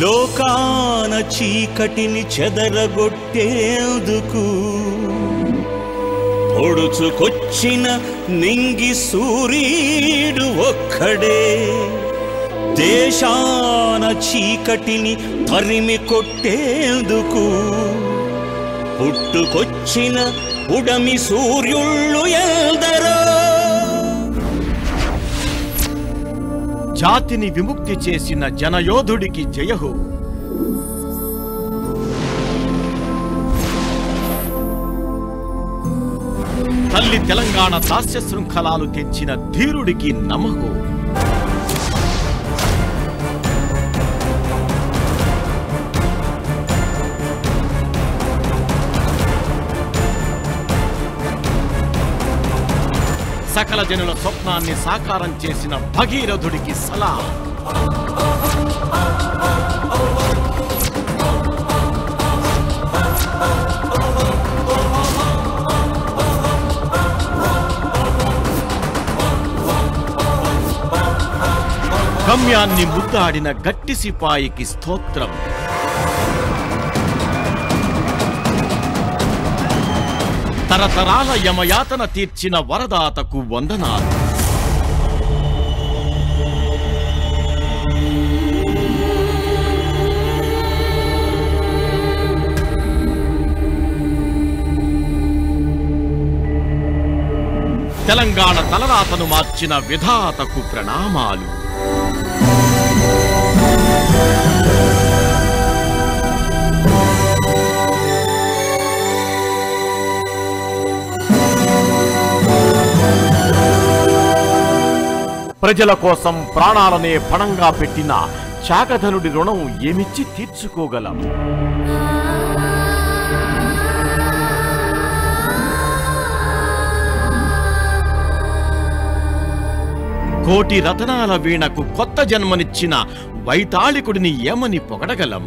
లోకాన చీకటిని చెదరగొట్టేందుకు పొడుచుకొచ్చిన నింగి సూర్యుడు ఒక్కడే దేశాన చీకటిని తరిమి కొట్టేందుకు పుట్టుకొచ్చిన ఉడమి సూర్యుళ్ళు ఎందరో జాతిని విముక్తి చేసిన జనయోధుడికి జయహో. తల్లి తెలంగాణ దాస్య శృంఖలాలు తెంచిన ధీరుడికి నమః. సకల జనుల స్వప్నాన్ని సాకారం చేసిన భగీరథుడికి సలాం. గమ్యాన్ని ముద్దాడిన గట్టి సిపాయికి స్తోత్రం. తరతరాల యమయాతన తీర్చిన వరదాతకు వందనాలు. తెలంగాణ తలరాతను మార్చిన విధాతకు ప్రణామాలు. ప్రజల కోసం ప్రాణాలనే పణంగా పెట్టిన చాకధనుడి రుణం ఏమిచ్చి తీర్చుకోగలం? కోటి రతనాల వీణకు కొత్త జన్మనిచ్చిన వైతాళికుడిని ఏమని పొగడగలం?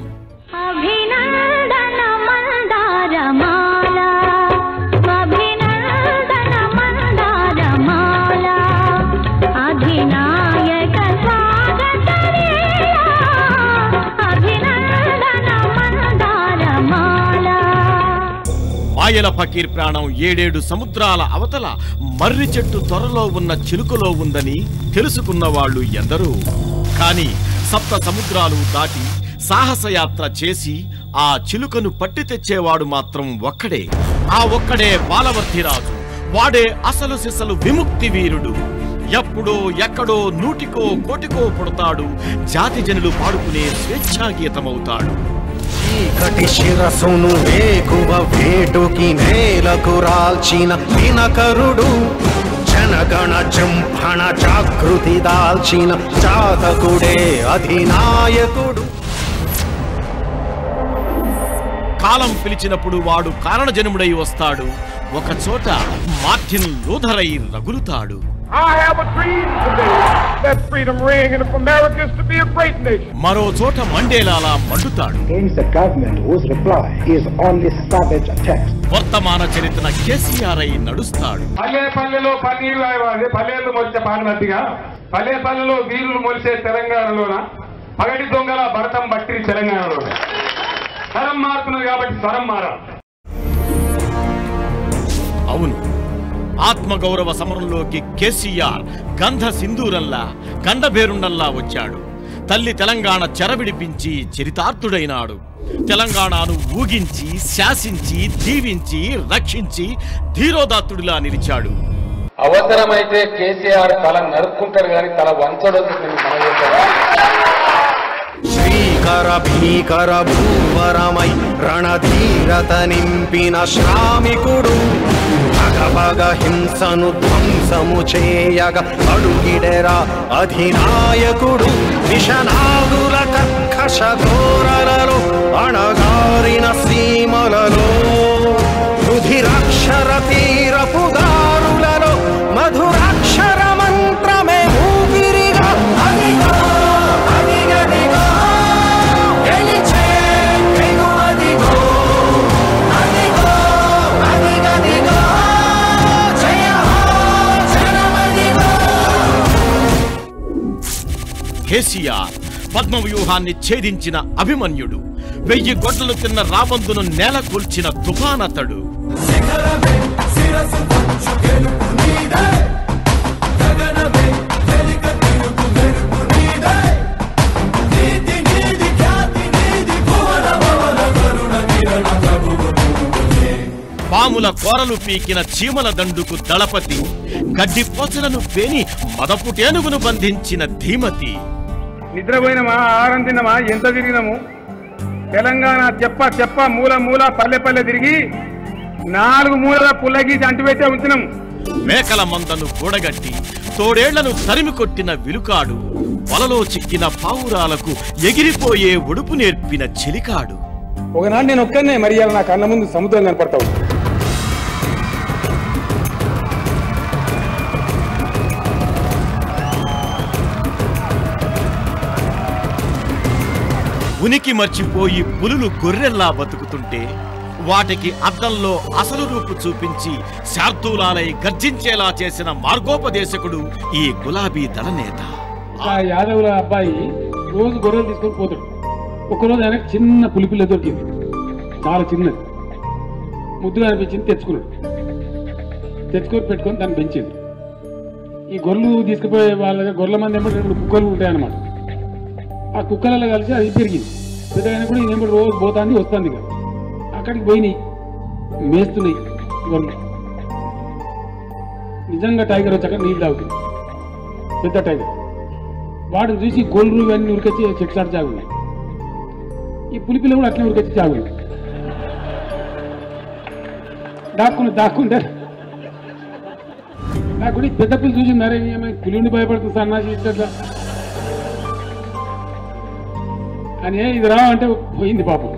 మాయల ఫకీర్ ప్రాణం 7 సముద్రాల అవతల మర్రి చెట్టు త్వరలో ఉన్న చిలుకలో ఉందని తెలుసుకున్న వాళ్ళు ఎందరో. కానీ 7 సముద్రాలు దాటి సాహసయాత్ర చేసి ఆ చిలుకను పట్టి తెచ్చేవాడు మాత్రం ఒక్కడే. ఆ ఒక్కడే బాలవర్తిరాజు. వాడే అసలు సిసలు విముక్తి వీరుడు. ఎప్పుడో ఎక్కడో 100కో కోటికో పుడతాడు. జాతి జనులు పాడుకునే స్వేచ్ఛాగీతమవుతాడు. చీకటి శిరసును వేకువ వేటుకి నేలకు రాల్చిన దినకరుడు. జనగణ జంభణ జాగృతి దాల్చిన జాతకుడే అధినాయకుడు. కాలం పిలిచినప్పుడు వాడు కారణజన్ముడై వస్తాడు. ఒక చోట మార్టిన్ లూథరై రగులుతాడు. మరో చోట మండేలాలా మండుతాడు. వర్తమాన చరిత్ర కేసీఆర్ అయి నడుస్తాడు. పల్లె పల్లెలో పన్నీరు పల్లెలు మొలిచే పానమతిగా పల్లె పల్లెలో వీరులు మొలిసే తెలంగాణలోన పగటి దొంగల భరతం బట్టి తెలంగాణలో స్వరం మారుతున్నది కాబట్టి స్వరం మారాలి. అవును, ఆత్మగౌరవ సమరంలోకి కేసీఆర్ గంధ సింధూరంలా గండభేరుండల్లా వచ్చాడు. తల్లి తెలంగాణ చెరవిడిపించి చరితార్థుడైనాడు. తెలంగాణను ఊగించి శాసించి దీవించి రక్షించి ధీరోదాత్తుడిలా నిలిచాడు. అవసరమైతే కేసీఆర్ తల నరుక్కుంటాడు కానీ తల వంచడు. శ్రీకర భీకర భూవరమై రణధీరత నింపిన శ్రామికుడు. భగభగ హింసను ధ్వంసము చేయగ అడుగిడెరా అధినాయకుడు. విషనాగుల కర్కశ ఘోరలలో అణగారిన సీమలలో రుధిరాక్షర తీరపు దారులలో మధురాక్షర మంత్రమే ఊపిరిగా అదిగో అదిగదిగో గెలిచే వెలువదిగో అదిగో అదిగదిగో జయ జనమదిగో. కేసీఆర్ పద్మవ్యూహాన్ని ఛేదించిన అభిమన్యుడు, 1000 గొడ్డలు తిన్న రాబందును నేల కూల్చిన తుఫానతడు. పాముల కోరలు పీకిన చీమల దండుకు దళపతి, గడ్డి పోచలను పేని మదపుటేనుగును బంధించిన ధీమతి. నిద్రపోయినమా, ఆహారం తిన్నమా, ఎంత తిరిగినాము? తెలంగాణ చెప్ప మూల మూల పల్లె పల్లె తిరిగి 4 మూలల పుల్లగీసి అంటిపెట్టే ఉంచినాము. మేకల మందను కూడగట్టి తోడేళ్లను తరిమి కొట్టిన విలుకాడు, వలలో చిక్కిన పావురాలకు ఎగిరిపోయే ఒడుపు నేర్పిన చెలికాడు. ఒకనాడు నేను ఒక్కనే, మరి నా కళ్ళ ముందు సముద్రం కనపడతావు. ఉనికి మర్చిపోయి పులులు గొర్రెల్లా బతుకుతుంటే వాటికి అద్దంలో అసలు రూపు చూపించి శార్దూలాలై గర్జించేలా చేసిన మార్గోపదేశకుడు ఈ గులాబీ దళనేత. ఆ యాదవుల అబ్బాయి రోజు గొర్రెలు తీసుకొని పోతాడు. ఒకరోజు ఆయనకు చిన్న పులిపిల్ల దొరికింది, చాలా చిన్నది, ముద్దుగా అనిపించింది. తెచ్చుకొని పెట్టుకొని దాన్ని పెంచింది. ఈ గొర్రెలు తీసుకుపోయే వాళ్ళ దగ్గర గొర్రెల మంది ఏమంటే 2 కుక్కలు ఉంటాయన్నమాట. ఆ కుక్కలలో కలిసి అది పెరిగింది. పెద్దగా కూడా ఇదేమో రోజు పోతుంది వస్తుంది కదా. అక్కడికి పోయినాయి, మేస్తున్నాయి గొర్రెలు. నిజంగా టైగర్ వచ్చాక నీళ్ళు తాగుతుంది, పెద్ద టైగర్. వాడిని చూసి గొర్రెలు ఇవన్నీ ఉరికొచ్చి చెట్టు చాగున్నాయి. ఈ పులిపిల్ల కూడా అట్లా ఉరికొచ్చి చాగున్నాయి. దాక్కుంటే నాకు పెద్ద పులి చూసి మరే పులిని భయపడుతుంది సన్నాసి ఇట్లా అని. ఇది రా అంటే పోయింది పాపం.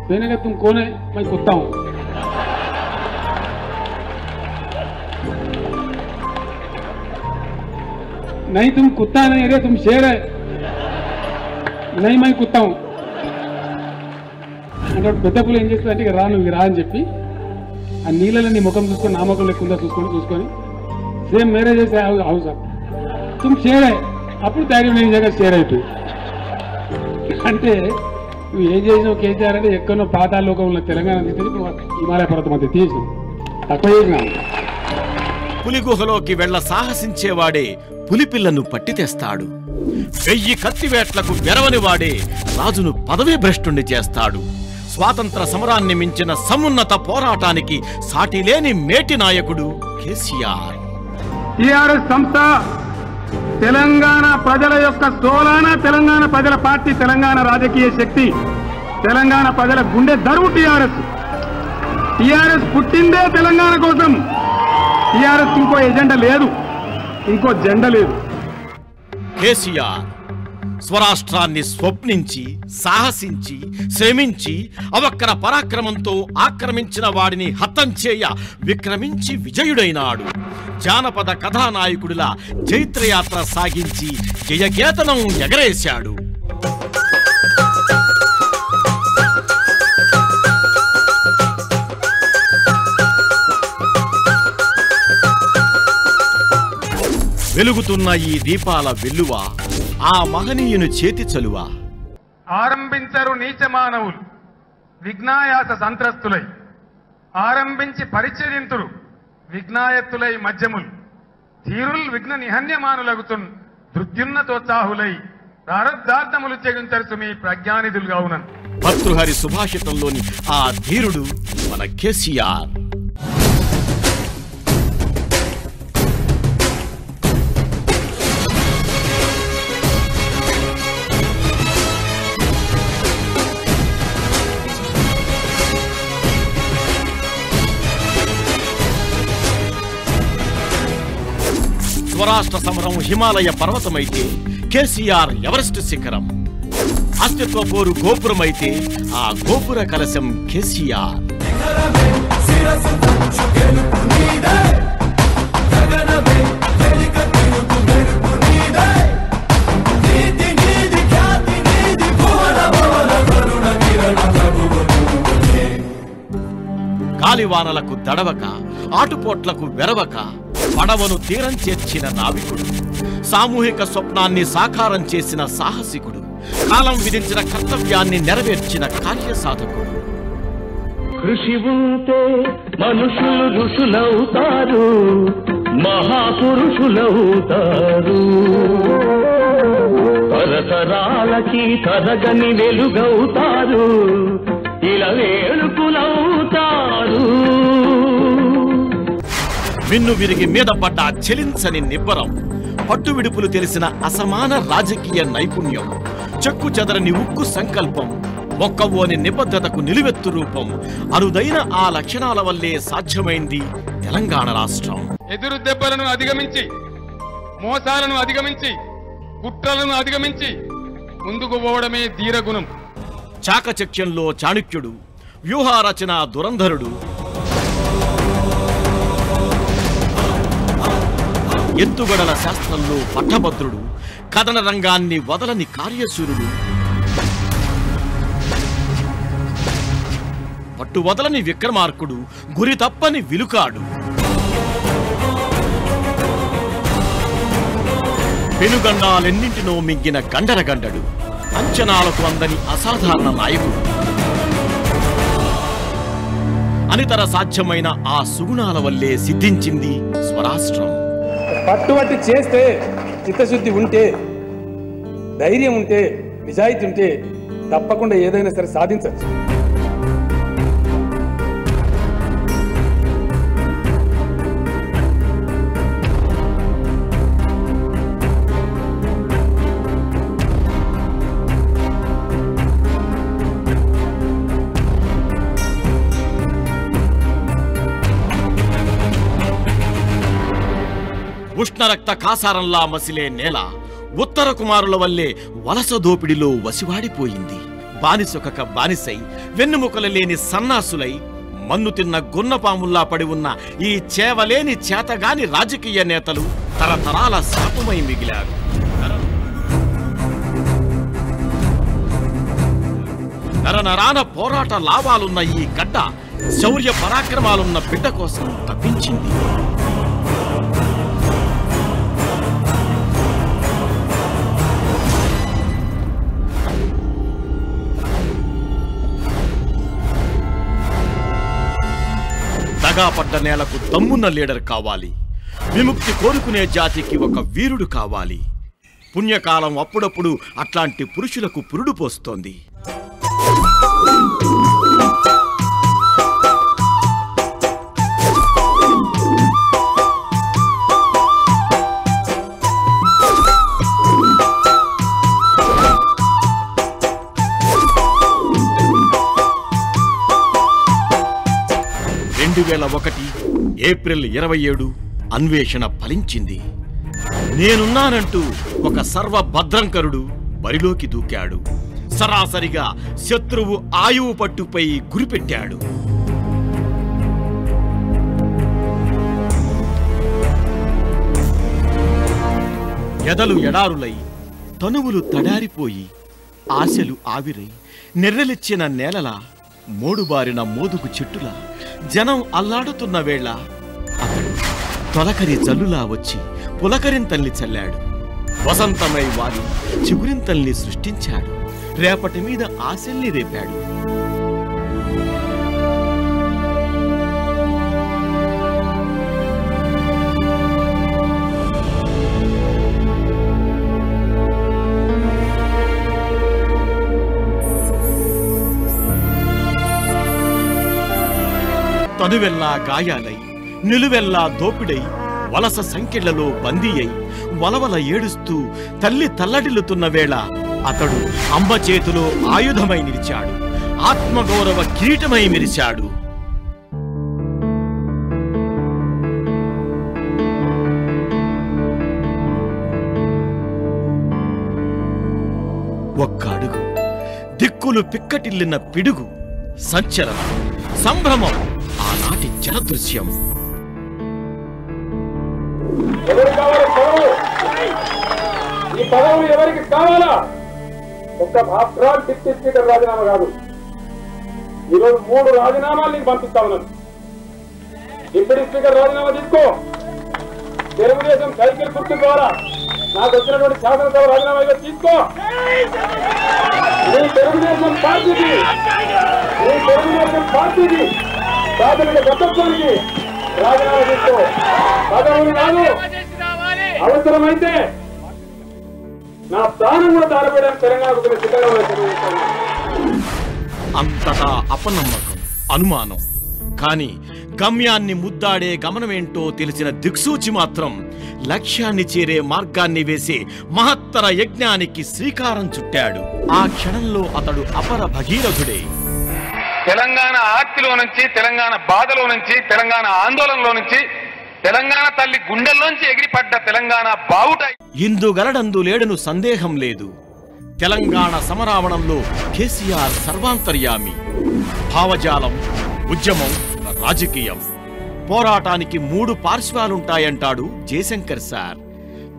పోయినాక తుమ్ కోనే మై కుత్తా హూ. नहीं तुम कुत्ता नहीं है, तुम शेर है. नहीं मैं कुत्ता हूं అంటే పెద్ద పులి ఏం చేస్తుంది అంటే ఇక రా నువ్వు రా అని చెప్పి ఆ నీళ్ళలో నీ ముఖం చూసుకొని నా ముఖం లేకుండా చూసుకొని సేమ్ మేరే చేసే అవు సార్ తుమ్ షేర్ అయ్యి అప్పుడు ధైర్యం నేను జగ షేర్ అయిపోయి. అంటే నువ్వు ఏం చేసినావు కేసీఆర్ అంటే ఎక్కడో పాతాళ లోకంలో తెలంగాణ తీసుకొని హిమాలయ పర్వతం మధ్య తీసినావు, తక్కువ చేసినావు. పులి గుహలోకి వెళ్ల సాహసించేవాడే పులిపిల్లను పట్టి తెస్తాడు. 1000 కత్తివేట్లకు వెరవని వాడే రాజును పదవీ భ్రష్టుణ్ణి చేస్తాడు. స్వాతంత్ర సమరాన్ని మించిన సమున్నత పోరాటానికి సాటిలేని మేటి నాయకుడు కేసీఆర్. టీఆర్ఎస్ సంస్థ తెలంగాణ ప్రజల యొక్క సోలాన, తెలంగాణ ప్రజల పార్టీ, తెలంగాణ రాజకీయ శక్తి, తెలంగాణ ప్రజల గుండె దరువు టీఆర్ఎస్. టీఆర్ఎస్ పుట్టిందే తెలంగాణ కోసం. టీఆర్ఎస్ ఇంకో ఎజెండా లేదు, ఇంకో జెండా లేదు. కేసీఆర్ స్వరాష్ట్రాన్ని స్వప్నించి, సాహసించి, శ్రమించి, అవక్కర పరాక్రమంతో ఆక్రమించిన వాడిని హతం చేయ విక్రమించి విజయుడైనాడు. జానపద కథానాయకుడిలా జైత్రయాత్ర సాగించి జయకేతనం ఎగరేశాడు. వెలుగుతున్న ఈ దీపాల వెల్లువ ఆ మహనీయుని చేతి చలువ. ఆరంభించరు నీచ మానవులు విఘ్నాయాస సంత్రస్తులై, ఆరంభించి పరిచరింతురు విఘ్నాయత్తులై మధ్యములు, ధీరుల్ విఘ్న నిహన్యమానులగుతున్ ధృత్యున్నతోత్సాహులై ప్రారబ్ధార్థములు చెగించరు మీ ప్రజ్ఞానిధులుగా ఉన్నను. భర్తృహరి సుభాషితంలోని ఆ ధీరుడు మన కేసీఆర్. స్వరాష్ట్ర సమరం హిమాలయ పర్వతమైతే కేసీఆర్ ఎవరెస్ట్ శిఖరం. అస్తిత్వ పోరు గోపురమైతే ఆ గోపుర కలశం కేసీఆర్. గాలివానలకు దడవక, ఆటుపోట్లకు వెరవక, పడవను తీరం చేర్చిన నావికుడు, సామూహిక స్వప్నాన్ని సాకారం చేసిన సాహసికుడు, కాలం విధించిన కర్తవ్యాన్ని నెరవేర్చిన కార్యసాధకుడు. కృషి ఉంటే మనుషులు ఋషులవుతారు, మహాపురుషులవుతారు, తరతరాలకి తరగని వెలుగవుతారు, ఇలా వేడుకులవుతారు. విన్ను విరిగి మీద పడ్డ చెలించని నిబ్బరం, పట్టు విడుపులు తెలిసిన అసమాన రాజకీయ నైపుణ్యం, చెక్కు చెదరని ఉక్కు సంకల్పం, మొక్కవోని నిబద్ధతకు నిలువెత్తు రూపం, అరుదైన ఆ లక్షణాల వల్లే సాధ్యమైంది తెలంగాణ రాష్ట్రం. ఎదురు దెబ్బలను అధిగమించి, మోసాలను అధిగమించి, కుట్రలను అధిగమించి ముందుకు పోవడమే ధీరగుణం. చాకచక్యంలో చాణుక్యుడు, వ్యూహారచన దురంధరుడు, ఎత్తుగడల శాస్త్రంలో పట్టభద్రుడు, కథన రంగాన్ని వదలని కార్యశూరుడు, పట్టు వదలని విక్రమార్కుడు, గురి తప్పని విలుకాడు, పెనుగండాలెన్నింటినో మింగిన గండరగండడు, అంచనాలకు అందని అసాధారణ నాయకుడు. అనితర సాధ్యమైన ఆ సుగుణాల వల్లే సిద్ధించింది స్వరాష్ట్రం. పట్టుబట్టి చేస్తే, చిత్తశుద్ధి ఉంటే, ధైర్యం ఉంటే, నిజాయితీ ఉంటే తప్పకుండా ఏదైనా సరే సాధించవచ్చు. ఉష్ణరక్త కాసారంలా మసిలే నేల ఉత్తర కుమారుల వల్లే వలస దోపిడిలో వసివాడిపోయింది. బానిసొక బానిసై, వెన్నుముకలు లేని సన్నాసులై, మన్ను తిన్న గున్నపాముల్లా పడి ఉన్న ఈ చేవలేని చేతగాని రాజకీయ నేతలు తరతరాల శాపమై మిగిలారు. నరనరాన పోరాట లాభాలున్న ఈ గడ్డ శౌర్య పరాక్రమాలున్న బిడ్డ కోసం తప్పించింది. దగాపడ్డ నేలకు దమ్మున్న లీడర్ కావాలి. విముక్తి కోరుకునే జాతికి ఒక వీరుడు కావాలి. పుణ్యకాలం అప్పుడప్పుడు అట్లాంటి పురుషులకు పురుడు పోస్తోంది. ఏప్రిల్ 27 అన్వేషణ ఫలించింది. నేనున్నానంటూ ఒక సర్వభద్రంకరుడు బరిలోకి దూకాడు. సరాసరిగా శత్రువు ఆయువు పట్టుపై గురిపెట్టాడు. ఎదలు ఎడారులై, తనువులు తడారిపోయి, ఆశలు ఆవిరై, నెర్రెలిచ్చిన నేలలా, మోడుబారిన మోదుగు చెట్టులా జనం అల్లాడుతున్న వేళ అతడు తొలకరి జల్లులా వచ్చి పులకరింతల్ని చల్లాడు. వసంతమై వాలి చిగురింతల్ని సృష్టించాడు. రేపటి మీద ఆశల్ని రేపాడు. తనువెల్లా గాయాలై, నిలువెల్లా దోపిడై, వలస సంకెళ్లలో బందీ అయి, వలవల ఏడుస్తూ తల్లి తల్లడిల్లుతున్న వేళ అతడు అమ్మ చేతిలో ఆయుధమై నిలిచాడు. ఆత్మగౌరవ కిరీటమై మెరిశాడు. ఒక్క అడుగు, దిక్కులు పిక్కటిల్లిన పిడుగు, సంచలనం, సంభ్రమం, ఆనాటి జలదృశ్యం. ఈ పదవులు ఎవరికి కావాలా? ఒక్క భాస్కర్ డిప్యూటీ స్పీకర్ రాజీనామా కాదు, ఈరోజు 3 రాజీనామాలు నీకు పంపిస్తా ఉన్నాను. డిప్యూటీ స్పీకర్ రాజీనామా తీసుకో, తెలుగుదేశం సైకిల్ గుర్తు ద్వారా నాకు వచ్చినటువంటి శాసనసభ రాజీనామా తీసుకో. ఈ తెలుగుదేశం పార్టీకి ప్రాథమిక సభ్యత్వానికి రాజీనామా తీసుకో. పదవులు కాదు, అవసరమైతే నా ప్రాణం కూడా తారపడడానికి తెలంగాణకు సిద్ధంగా ఉన్నాను. అంతటా అపనమ్మకం, అనుమానం. కానీ గమ్యాన్ని ముద్దాడే గమనమేంటో తెలిసిన దిక్సూచి మాత్రం లక్ష్యాన్ని చేరే మార్గాన్ని వేసే మహత్తర యజ్ఞానికి శ్రీకారం చుట్టాడు. ఆ క్షణంలో అతడు అపర భగీరథుడే. తెలంగాణ ఆర్తిలో నుంచి, తెలంగాణ బాధలో నుంచి, తెలంగాణ ఆందోళనలో నుంచి, తెలంగాణ తల్లి గుండెల్లోంచి ఎగిరిపడ్డ తెలంగాణ బావుట. ఇందుగలడందు లేడను సందేహం లేదు. తెలంగాణ సమరావణంలో కేసీఆర్ సర్వాంతర్యామి. భావజాలం, ఉద్యమం, రాజకీయం. పోరాటానికి 3 పార్శ్వాలుంటాయంటాడు జయశంకర్ సార్.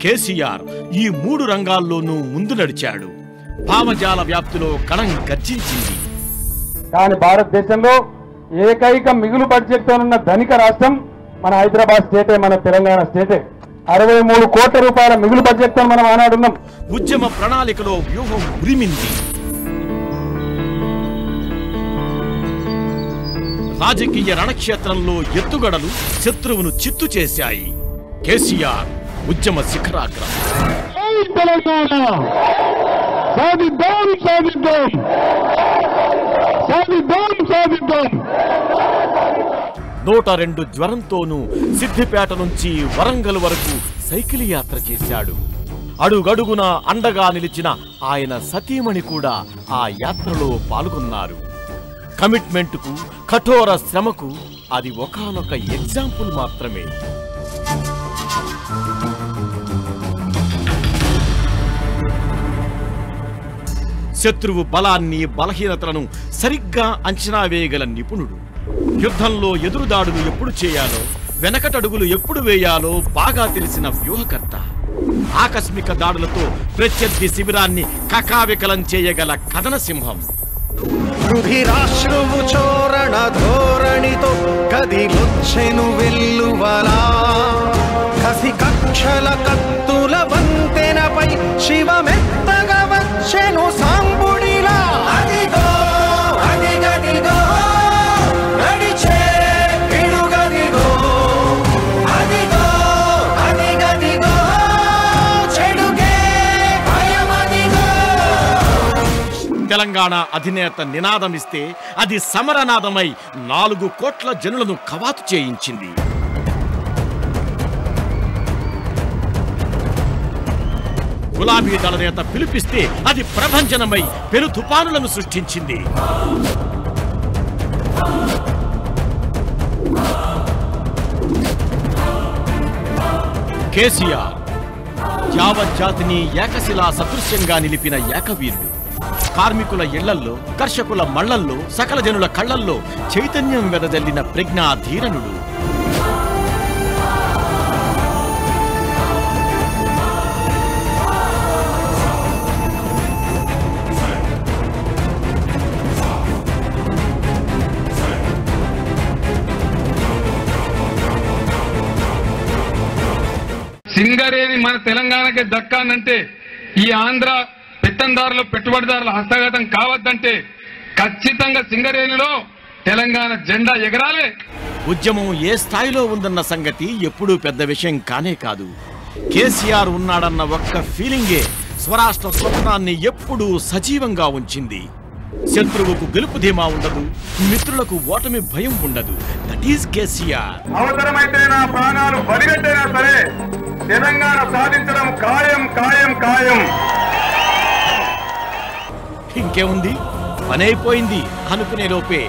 కేసీఆర్ ఈ 3 రంగాల్లోనూ ముందు నడిచాడు. భావజాల వ్యాప్తిలో కణం గర్జించింది. కానీ భారతదేశంలో ఏకైక మిగులు బడ్జెట్ తో ఉన్న ధనిక రాష్ట్రం మన హైదరాబాద్ స్టేటే, మన తెలంగాణ స్టేటే. 63 కోట్ల రూపాయల మిగులు బడ్జెట్ తో మనం ఆనాడున్నాం. ఉద్యమ ప్రణాళికలో వ్యూహం ఉరిమింది. రాజకీయ రణక్షేత్రంలో ఎత్తుగడలు శత్రువును చిత్తు చేశాయి. కేసీఆర్ ఉద్యమ శిఖరాగ్రం. తెలంగాణ సాధిద్దాం, సాధిద్దాం, సాధిద్దాం, సాధిద్దాం. 102 జ్వరంతోనూ సిద్దిపేట నుంచి వరంగల్ వరకు సైకిల్ యాత్ర చేశాడు. అడుగడుగున అండగా నిలిచిన ఆయన సతీమణి కూడా ఆ యాత్రలో పాల్గొన్నారు. కమిట్మెంట్కు, కఠోర శ్రమకు అది ఒకానొక ఎగ్జాంపుల్ మాత్రమే. శత్రువు బలాన్ని, బలహీనతలను సరిగ్గా అంచనా వేయగల నిపుణుడు. యుద్ధంలో ఎదురుదాడులు ఎప్పుడు చేయాలో, వెనకటడుగులు ఎప్పుడు వేయాలో బాగా తెలిసిన వ్యూహకర్త. ఆకస్మిక దాడులతో ప్రత్యర్థి శిబిరాన్ని కకావికలం చేయగల కథన సింహం. రుధిరాశ్రువు చోరణ ధోరణితో కదిలొచ్చెను వెల్లువలా, కసి కక్షల కత్తుల వంతెనపై శివమెత్తగా వచ్చెను సాంబుడిలా. అదిగో అదిగదిగో నడిచే పిడుగదిగో, అదిగో అదిగదిగో చెడుగే భయమదిగో. తెలంగాణ అధినేత నినాదమిస్తే అది సమరనాదమై 4 కోట్ల జనులను కవాతు చేయించింది. గులాబీ దళ నేత పిలిపిస్తే అది ప్రభంజనమై పెను తుపానులను సృష్టించింది. కేసీఆర్ యావత్ జాతిని ఏకశిలా సదృశ్యంగా నిలిపిన ఏకవీరుడు. కార్మికుల ఇళ్లల్లో, కర్షకుల మళ్లల్లో, సకల జనుల కళ్లల్లో చైతన్యం వెదజల్లిన ప్రజ్ఞాధీరనుడు. సింగరేణి మన తెలంగాణకి దక్కానంటే, ఈ ఆంధ్ర పెత్తందారులు, పెట్టుబడిదారుల హస్తగతం కావద్దంటే ఖచ్చితంగా సింగరేణిలో తెలంగాణ జెండా ఎగరాలే. ఉద్యమం ఏ స్థాయిలో ఉందన్న సంగతి ఎప్పుడూ పెద్ద విషయం కానే కాదు. కేసీఆర్ ఉన్నాడన్న ఒక్క ఫీలింగే స్వరాష్ట్ర స్వప్నాన్ని ఎప్పుడూ సజీవంగా ఉంచింది. శత్రువుకు గెలుపు ధీమా ఉండదు, మిత్రులకు ఓటమి భయం ఉండదు. That is KCR. అవసరమైతే నా ప్రాణాలు బలిగట్టైనా సరే తెలంగాణ సాధించడం ఖాయం, ఖాయం, ఖాయం. ఇంకేముంది, పనైపోయింది అనుకునే లోపే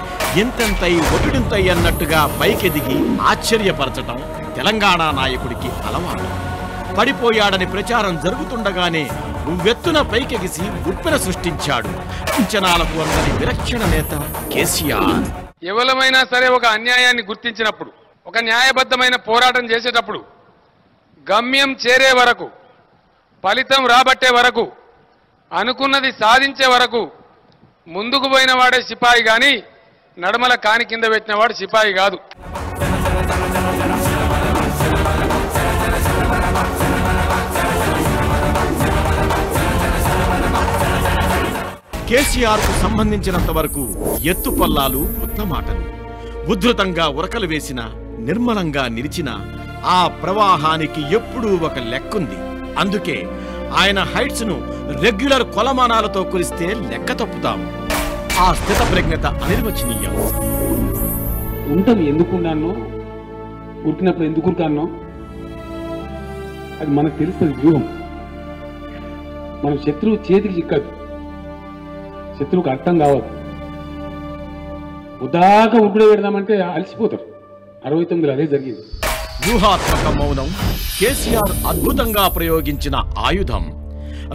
ఎంతెంతై ఒటిడింతై అన్నట్టుగా పైకెదిగి ఆశ్చర్యపరచటం తెలంగాణ నాయకుడికి అలవాటు. పడిపోయాడని ప్రచారం జరుగుతుండగానే ఉవ్వెత్తున పైకెగిసి ఉప్పెన సృష్టించాడు. అంచనాలకు అందని విలక్షణ నేత కేసీఆర్. ఎవరమైనా సరే ఒక అన్యాయాన్ని గుర్తించినప్పుడు, ఒక న్యాయబద్ధమైన పోరాటం చేసేటప్పుడు, గమ్యం చేరే వరకు, ఫలితం రాబట్టే వరకు, అనుకున్నది సాధించే వరకు ముందుకు పోయిన వాడే సిపాయి గాని నడమల కాని కింద పెట్టినవాడు సిపాయి కాదు. కేసీఆర్ కు సంబంధించినంత వరకు ఎత్తుపల్లాలు ఉత్తమాటలు. ఉద్ధృతంగా ఉరకలు వేసిన, నిర్మలంగా నిలిచిన ఆ ప్రవాహానికి ఎప్పుడూ ఒక లెక్కుంది. అందుకే ఆయన హైట్స్ ను రెగ్యులర్ కొలమానాలతో కొలిస్తే లెక్క తప్పుతాం. ఆ స్థిత ప్రజ్ఞత అనిర్వచనీయం. ఉంటుంది ఎందుకున్నానో, ఉరికినప్పుడు ఎందుకు ఉరికానో అది మనకు తెలుస్తుంది. వ్యూహం మన శత్రువు చేతికి చిక్కదు, శత్రువుకు అర్థం కావద్దు. ఉదాక ఉప్పుడు పెడదామంటే అలసిపోతారు. 69లో అదే జరిగింది. వ్యూహాత్మక మౌనం కేసీఆర్ అద్భుతంగా ప్రయోగించిన ఆయుధం,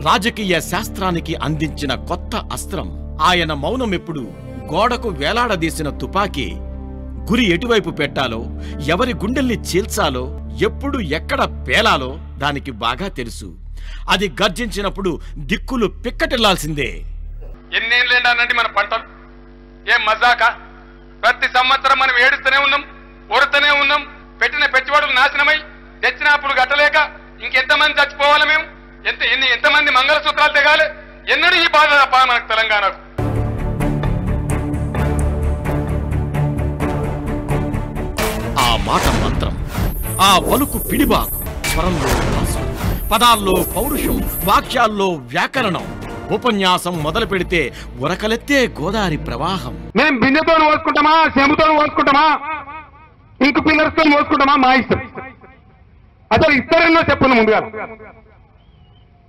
రాజకీయ శాస్త్రానికి అందించిన కొత్త అస్త్రం. ఆయన మౌనం ఎప్పుడు గోడకు వేలాడదీసిన తుపాకీ. గురి ఎటువైపు పెట్టాలో, ఎవరి గుండెల్ని చీల్చాలో, ఎప్పుడు ఎక్కడ పేలాలో దానికి బాగా తెలుసు. అది గర్జించినప్పుడు దిక్కులు పిక్కటిల్లాల్సిందే. ఎన్నేళ్ళేండి మన పంటలు? ఏం మజాక? ప్రతి సంవత్సరం మనం ఏడుస్తూనే ఉన్నాం, ఓడుతూనే ఉన్నాం. పెట్టిన పెట్టుబడులు నాశనమై తెచ్చిన అప్పుడు గట్టలేక ఇంకెంతమంది చచ్చిపోవాలి మేము? ఎంతమంది మంగళసూత్రాలు తెగాలి? ఎన్నడూ ఈ బాధ తప్ప మనకు తెలంగాణకు. ఆ మాట మంత్రం, ఆ పలుకు పిడిబాకు, స్వరంలో భాసు, పదాల్లో పౌరుషం, వాక్యాల్లో వ్యాకరణం. ఉపన్యాసం మొదలు పెడితే ఉరకలెత్తే గోదావరి ప్రవాహం. మేము బిందెతో మోసుకుంటామా, చెంబుతో మోసుకుంటామా, ఇంక పిల్లర్స్తో మోసుకుంటామా? మా ఇష్టం. అసలు ఇస్తారన్నో చెప్పను ముందుగా.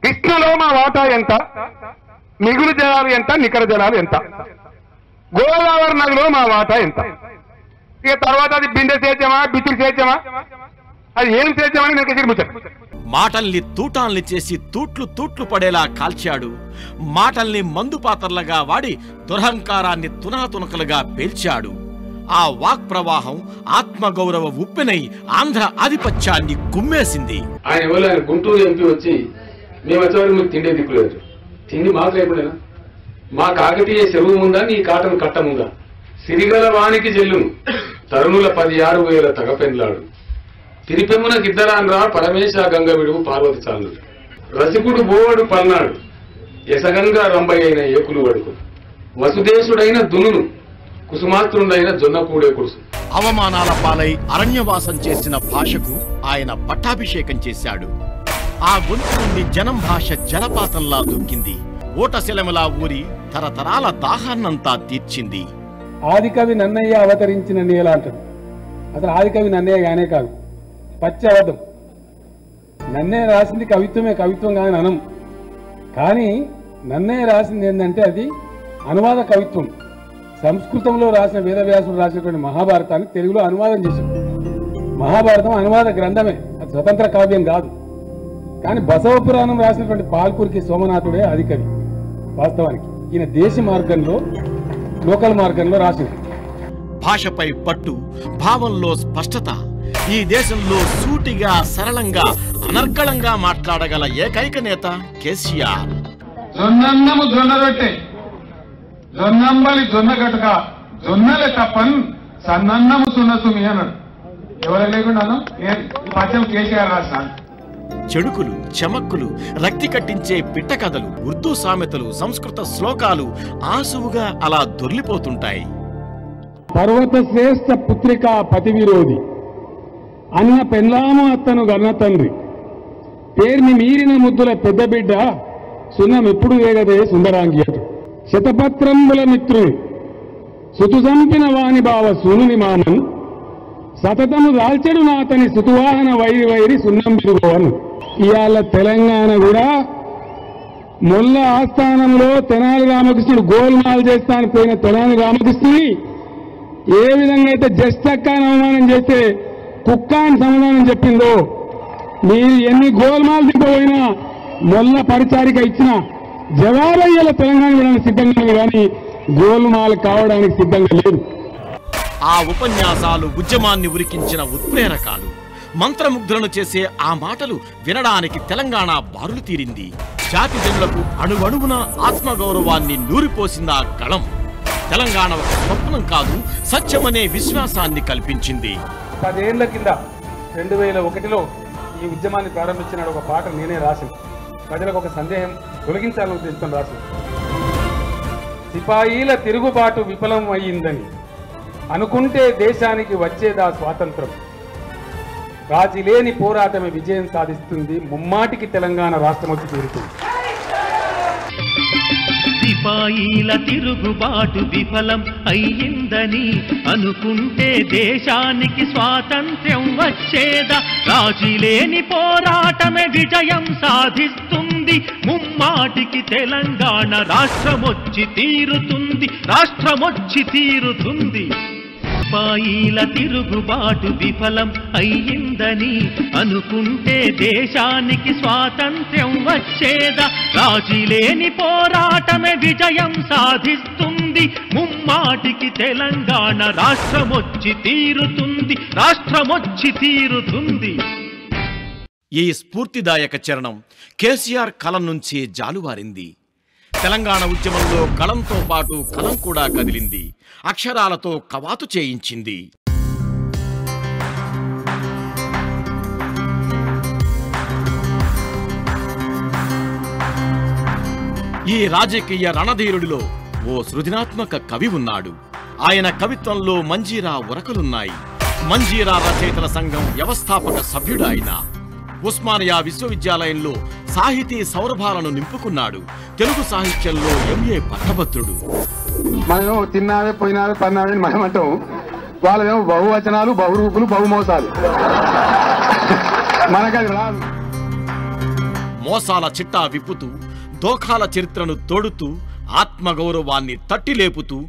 కృష్ణలో మా వాటా ఎంత, మిగులు జలాలు ఎంత, నికర జలాలు ఎంత, గోదావరి నదిలో మా వాటా ఎంత. ఇక తర్వాత అది బిందె చేద్దామా, బిచ్చులు చేద్దామా, అది ఏం చేద్దామని నేను ఎగిరిముచ్చాను. మాటల్ని తూటాల్ని చేసి తూట్లు తూట్లు పడేలా కాల్చాడు. మాటల్ని మందు పాత్రలుగా వాడి దురహంకారాన్ని తునాతునకలుగా పేల్చాడు. ఆ వాక్ ప్రవాహం ఆత్మగౌరవ ఉప్పెనై ఆంధ్ర ఆధిపత్యాన్ని కుమ్మేసింది. ఆయన ఎవరు? ఆయన గుంటూరు ఎంపీ వచ్చి మేము వచ్చేవారికి మీకు తిండే దిక్కులేదు. తిండి మాకు లేకుండా మా కాకతీయ చెరువు ముందా, నీ కాటను కట్ట ముందా? సిరిగల వానికి జల్లును తరుణుల 16,000 తగపెన్లాడు. తిరిపెమ్మున గిద్దరాన్రా పరమేశ గంగవిడు పార్వతి చాలు. రసికుడు బోవడు పల్నాడు, యసగంగా రంబయ్యైన ఏకులు వడుకు. వసుదేశుడైన దునును, కుసుమాత్రుడైన జొన్నకూడే కురుసు. అవమానాల పాలై అరణ్యవాసం చేసిన భాషకు ఆయన పట్టాభిషేకం చేశాడు. ఆ గొంతు నుండి జనం భాష జలపాతంలా దొక్కింది. ఓటశిలమలా ఊరి తరతరాల దాహాన్నంతా తీర్చింది. ఆదికవి నన్నయ్య అవతరించిన నేల అంటాడు. అసలు ఆదికవి నన్నయ్య గానే కాదు, పచ్చి అబద్ధం. నన్నయ్య రాసింది కవిత్వమే, కవిత్వం కాదని అనం. కానీ నన్నయ్య రాసింది ఏంటంటే అది అనువాద కవిత్వం. సంస్కృతంలో రాసిన వేదవ్యాసుడు రాసినటువంటి మహాభారతాన్ని తెలుగులో అనువాదం చేశాడు. మహాభారతం అనువాద గ్రంథమే, అది స్వతంత్ర కావ్యం కాదు. కానీ బసవ పురాణం రాసినటువంటి పాల్కురికి సోమనాథుడే ఆదికవి. వాస్తవానికి ఈయన దేశ మార్గంలో, లోకల్ మార్గంలో రాసింది. భాషపై పట్టు, భావంలో స్పష్టత, ఈ దేశంలో సూటిగా సరళంగా అనర్గళంగా మాట్లాడగల ఏకైక నేత కేసీఆర్. జొన్నన్నము జొన్న రొట్టె, జొన్నంబలి జొన్న గటుక, జొన్నలే తప్పన్ సన్నన్నము సున్నసుమి అన్నాడు. ఎవరు లేకుండా పద్యం కేసీఆర్ రాస్తాను. చెడుకులు, చమక్కులు, రక్తి కట్టించే పిట్ట కథలు, ఉర్దూ సామెతలు, సంస్కృత శ్లోకాలు ఆసువుగా అలా దొర్లిపోతుంటాయి. పర్వత శ్రేష్ఠ పుత్రిక పతి విరోధి, అన్న పెన్లాము అత్తను గన్న తండ్రి, పేరుని మీరిన ముద్దుల పెద్ద బిడ్డ, సున్నమెప్పుడు వేగదే సుందరాంగి అటు. శతపత్రంబుల మిత్రుని సుతు చంపిన వాని బావ సూనుని మామన్, సతతము దాల్చెడు నాతని సుతువాహన వైరి వైరి సున్నం బిరుగోవను. ఇవాళ తెలంగాణ కూడా మొల్ల ఆస్థానంలో తెనాలి రామకృష్ణుడు గోల్మాల్ చేస్తాను పోయిన తెనాలి రామకృష్ణుని ఏ విధంగా అయితే జస్ట్ అని అవమానం చేస్తే కుక్క అని సమాధానం చెప్పిందో, మీరు ఎన్ని గోల్మాల్ దిగిపోయినా మొల్ల పరిచారిక ఇచ్చిన జవాబయ్యేల తెలంగాణ ఇవ్వడానికి సిద్ధంగా ఉంది, కానీ గోల్మాల్ కావడానికి సిద్ధంగా లేదు. ఆ ఉపన్యాసాలు ఉద్యమాన్ని ఉరికించిన ఉత్ప్రేరకాలు. మంత్రముగ్ధులను చేసే ఆ మాటలు వినడానికి తెలంగాణ బారులు తీరింది. జాతి జనులకు అణువణువున ఆత్మగౌరవాన్ని నూరిపోసింది ఆ గళం. తెలంగాణ ఒక స్వప్నం కాదు, సత్యమనే విశ్వాసాన్ని కల్పించింది. 10 ఏళ్ల కింద 2001లో ఈ ఉద్యమాన్ని ప్రారంభించిన ఒక పాట నేనే రాసింది. ప్రజలకు ఒక సందేహం తొలగించాలని ఉద్దేశంతో రాసింది. సిపాయిల తిరుగుబాటు విఫలం అయ్యిందని అనుకుంటే దేశానికి వచ్చేదా స్వాతంత్రం. రాజీలేని పోరాటమే విజయం సాధిస్తుంది. ముమ్మాటికి తెలంగాణ రాష్ట్రం వచ్చి తీరుతుంది. సిపాయిల తిరుగుబాటు విఫలం అయ్యిందని అనుకుంటే దేశానికి స్వాతంత్ర్యం వచ్చేదా. రాజీలేని పోరాటమే విజయం సాధిస్తుంది. ముమ్మాటికి తెలంగాణ రాష్ట్రమొచ్చి తీరుతుంది. రాష్ట్రమొచ్చి తీరుతుంది. సిపాయిల తిరుగుబాటు విఫలం అయ్యిందని అనుకుంటే దేశానికి స్వాతంత్ర్యం వచ్చేదా. రాజీలేని పోరాటమే విజయం సాధిస్తుంది. ముమ్మాటికి తెలంగాణ రాష్ట్రమొచ్చి తీరుతుంది. రాష్ట్రమొచ్చి తీరుతుంది. ఈ స్ఫూర్తిదాయక చరణం కేసీఆర్ కలం నుంచి జాలువారింది. తెలంగాణ ఉద్యమంలో కలంతో పాటు కలం కూడా కదిలింది. అక్షరాలతో కవాతు చేయించింది. ఈ రాజకీయ రణధీరుడిలో ఓ సృజనాత్మక కవి ఉన్నాడు. ఆయన కవిత్వంలో మంజీరా ఉరకలున్నాయి. మంజీరా రచయితల సంఘం వ్యవస్థాపక సభ్యుడు ఆయన. ఉస్మానియా విశ్వవిద్యాలయంలో సాహితీ సౌరభాలను నింపుకున్నాడు. తెలుగు సాహిత్యంలో ఎంఏ పట్టభద్రుడు. మనం తిన్నావే పోయినావే పన్నావే అని మనం అంటాం. వాళ్ళేమో బహువచనాలు, బహురూపులు, బహుమోసాలు. మనకది రాదు. మోసాల చిట్టా విప్పుతూ, దోఖాల చరిత్రను తోడుతూ, ఆత్మగౌరవాన్ని తట్టిలేపుతూ,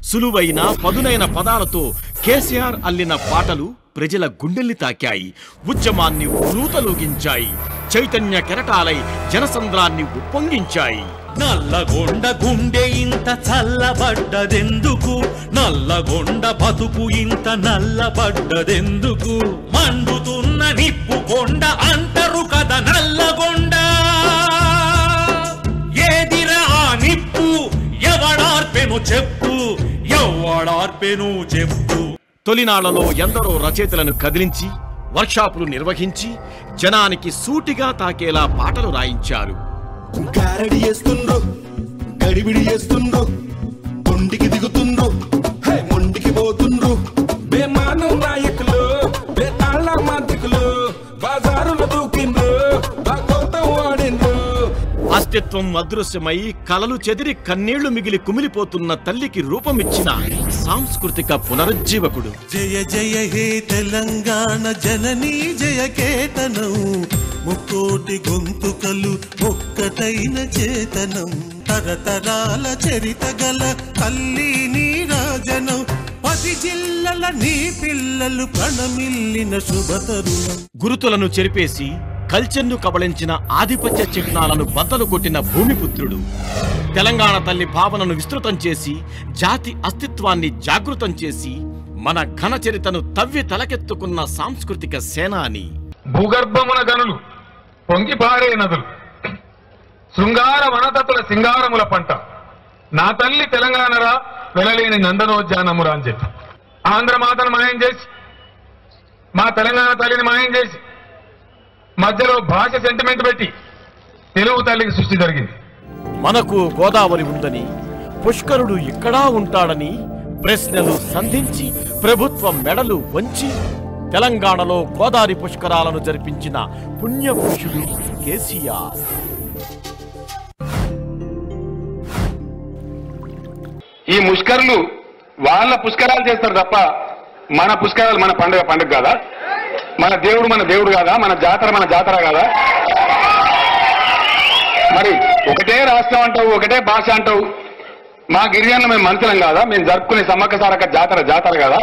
సులువైన పదునైన పదాలతో కేసీఆర్ అల్లిన పాటలు ప్రజల గుండెల్ని తాకాయి. ఉద్యమాన్ని ఉరూతలూగించాయి. చైతన్య కెరటాలై జనసంద్రాన్ని ఉప్పొంగించాయి. నల్లగొండ గుండె ఇంత చల్లబడ్డదెందుకు? నల్లగొండ బతుకు ఇంత నల్లబడ్డదెందుకు? మండుతున్న నిప్పు కొండ అంటరు కదా నల్లగొండ. ఏదిరా ఆ నిప్పు? ఎవడార్పెను చెప్పు, ఎవడార్పెను చెప్పు. తొలినాళ్లలో ఎందరో రచయితలను కదిలించి, వర్క్షాపులు నిర్వహించి, జనానికి సూటిగా తాకేలా పాటలు రాయించారు. గారడి చేస్తుండ్రు, గడిబిడి చేస్తుండ్రు, కొండికి దిగుతుండ్రు, మొండికి పోతుండ్రు. బేమానం నాయకులు, బేతాళ మాంత్రికులు, బాజారులు దూకిండ్రు, బాగోతం వాడిండ్రు. అస్తిత్వం అదృశ్యమై కలలు చెదిరి కన్నీళ్లు మిగిలి కుమిలిపోతున్న తల్లికి రూపమిచ్చిన సాంస్కృతిక పునరుజ్జీవకుడు. జయ జయ హే తెలంగాణ జననీ జయ కేతనం, ముక్కోటి గొంతుకలు ఒక్కటైన చేతనం. తరతరాల చరిత గల తల్లి నీ రాజనం, 10 జిల్లల నీ పిల్లలు ప్రణమిల్లిన శుభతరుణం. గురుతులను చెరిపేసి కల్చర్ను కబళించిన ఆధిపత్య చిహ్నాలను బద్దలు కొట్టిన భూమిపుత్రుడు. తెలంగాణ తల్లి భావనను విస్తృతం చేసి, జాతి అస్తిత్వాన్ని జాగృతం చేసి, మన ఘన చరితను తవ్వి తలకెత్తుకున్న సాంస్కృతిక సేనాని. భూగర్భమున గనులు, పొంగి పారే నదులు, శృంగార వనతతుల సింగారముల పంట, నా తల్లి తెలంగాణరా వెలలేని నందనోద్యానమురా అని చెప్పి ఆంధ్రమాతను మాయం చేసి, మా తెలంగాణ తల్లిని మాయం చేసి, మధ్యలో భాష సెంటిమెంట్ పెట్టి తెలుగు తల్లికి సృష్టి జరిగింది. మనకు గోదావరి ఉందని, పుష్కరుడు ఇక్కడా ఉంటాడని ప్రశ్నలు సంధించి, ప్రభుత్వ మెడలు వంచి తెలంగాణలో గోదావరి పుష్కరాలను జరిపించిన పుణ్యపురుషుడు కేసీఆర్. ఈ ముష్కరులు వాళ్ళ పుష్కరాలు చేస్తారు తప్ప మన పుష్కరాలు మన పండుగ కాదా? మన దేవుడు కాదా? మన జాతర కాదా? మరి ఒకటే రాష్ట్రం అంటావు, ఒకటే భాష అంటావు. మా గిరిజనులు మేము మనుషులం కాదా? మేము జరుపుకునే సమ్మక్క సారక్క జాతర కాదా?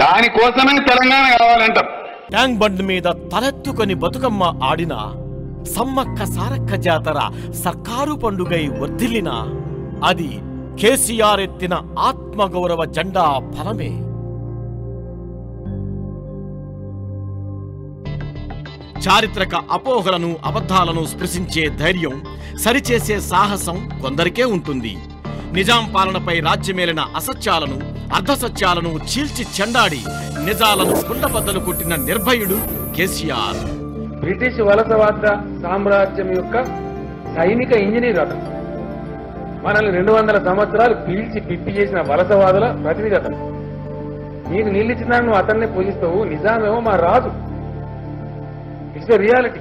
దానికోసమే తెలంగాణ కావాలంటాం. ట్యాంక్ బండ్ మీద తలెత్తుకొని బతుకమ్మ ఆడిన సమ్మక్క సారక్క జాతర సర్కారు పండుగై వర్ధిల్లిన అది కేసీఆర్ ఎత్తిన ఆత్మగౌరవ జెండా ఫలమే. చారిత్రక అపోహలను, అబద్ధాలను స్పృశించే ధైర్యం, సరిచేసే సాహసం కొందరికే ఉంటుంది. నిజాం పాలనపై రాజ్యమేలిన అసత్యాలను, అర్ధసత్యాలను చీల్చి చెండాడి నిజాలను కుండబద్దలు కొట్టిన నిర్భయుడు కేసీఆర్. బ్రిటిష్ వలసవాద సామ్రాజ్యం యొక్క సైనిక ఇంజనీర్ అతను. మనల్ని 200 సంవత్సరాలు పీల్చి పిప్పి చేసిన వలసవాదుల ప్రతినిధి అతను. నీకు నీళ్ళు ఇచ్చిన నువ్వు అతన్నే పూజిస్తావు, నిజామేమో మా రాజు. It's reality.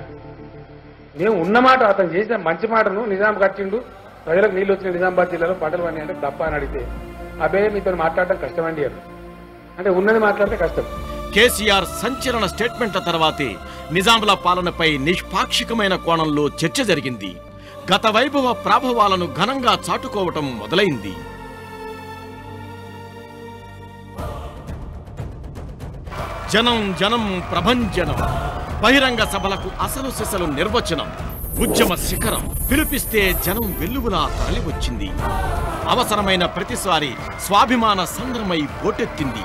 మేము ఉన్నమాట, అతను చేసిన మంచి మాటను నిజాం కట్టిండు, ప్రజలకు నీళ్ళు వచ్చిన నిజామాబాద్ జిల్లాలో పంటలు పండి అంటే తప్ప అని అడిగితే అబ్బే మీతో మాట్లాడటం కష్టమండి అని అంటే ఉన్నది మాట్లాడితే కష్టం. కేసీఆర్ సంచలన స్టేట్మెంట్ల తర్వాతే నిజాంల పాలనపై నిష్పాక్షికమైన కోణంలో చర్చ జరిగింది. గత వైభవ ప్రాభవాలను ఘనంగా చాటుకోవటం మొదలైంది. జనం జనం ప్రభంజనం, బహిరంగ సభలకు అసలు సిసలు నిర్వచనం, ఉద్యమ శిఖరం, పిలుపిస్తే జనం వెల్లువలా తరలివచ్చింది. అవసరమైన ప్రతిసారి స్వాభిమాన సంద్రమై పోటెత్తింది.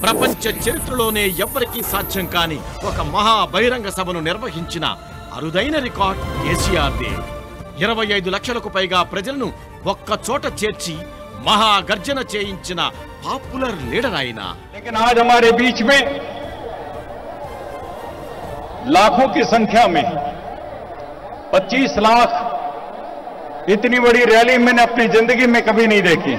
ప్రపంచ చరిత్రలోనే ఎవ్వరికీ సాధ్యం కాని ఒక మహా బహిరంగ సభను నిర్వహించిన అరుదైన రికార్డ్ కేసీఆర్దే. 25 లక్షలకు పైగా ప్రజలను ఒక్క చోట చేర్చి మహా గర్జన చేయించిన పాపులర్ లీడర్ ఆయన. लेकिन आज हमारे बीच में लाखों की संख्या में 25 लाख इतनी बड़ी रैली मैंने अपनी जिंदगी में कभी नहीं देखी.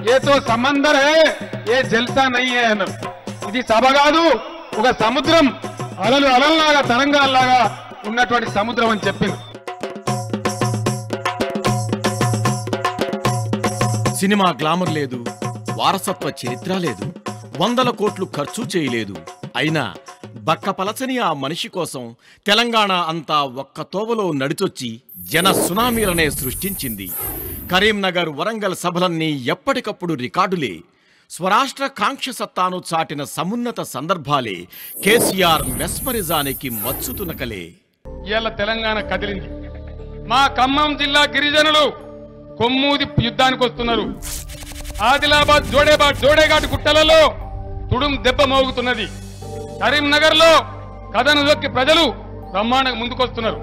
ये तो समंदर है, ये जलता नहीं है अनल. ఇది సభ కాదు, ఒక సముద్రం, అలలు అలల్లాగా తరంగాల్లాగా ఉన్నటువంటి సముద్రం అని చెప్పింది. సినిమా గ్లామర్ లేదు, వారసత్వ చరిత్ర లేదు, 100 కోట్లు ఖర్చు చేయలేదు. అయినా బక్కపలచని ఆ మనిషి కోసం తెలంగాణ అంతా ఒక్క తోవలో నడిచొచ్చి జన సునామీలనే సృష్టించింది. కరీంనగర్, వరంగల్ సభలన్నీ ఎప్పటికప్పుడు రికార్డులే. స్వరాష్ట్ర కాంక్ష సత్తాను చాటిన సమున్నత సందర్భాలే కేసీఆర్ మెస్మరిజానికి మచ్చుతునకలే. ఇవాళ తెలంగాణ కదిలింది. మా ఖమ్మం జిల్లా గిరిజనులు కొమ్మూది యుద్ధానికి వస్తున్నారు. ఆదిలాబాద్ జోడేఘాట్ గుట్టలలో తుడుం దెబ్బ మోగుతున్నది. కరీంనగర్ లో కథను దొక్కి ప్రజలు బ్రహ్మాండంగా ముందుకొస్తున్నారు.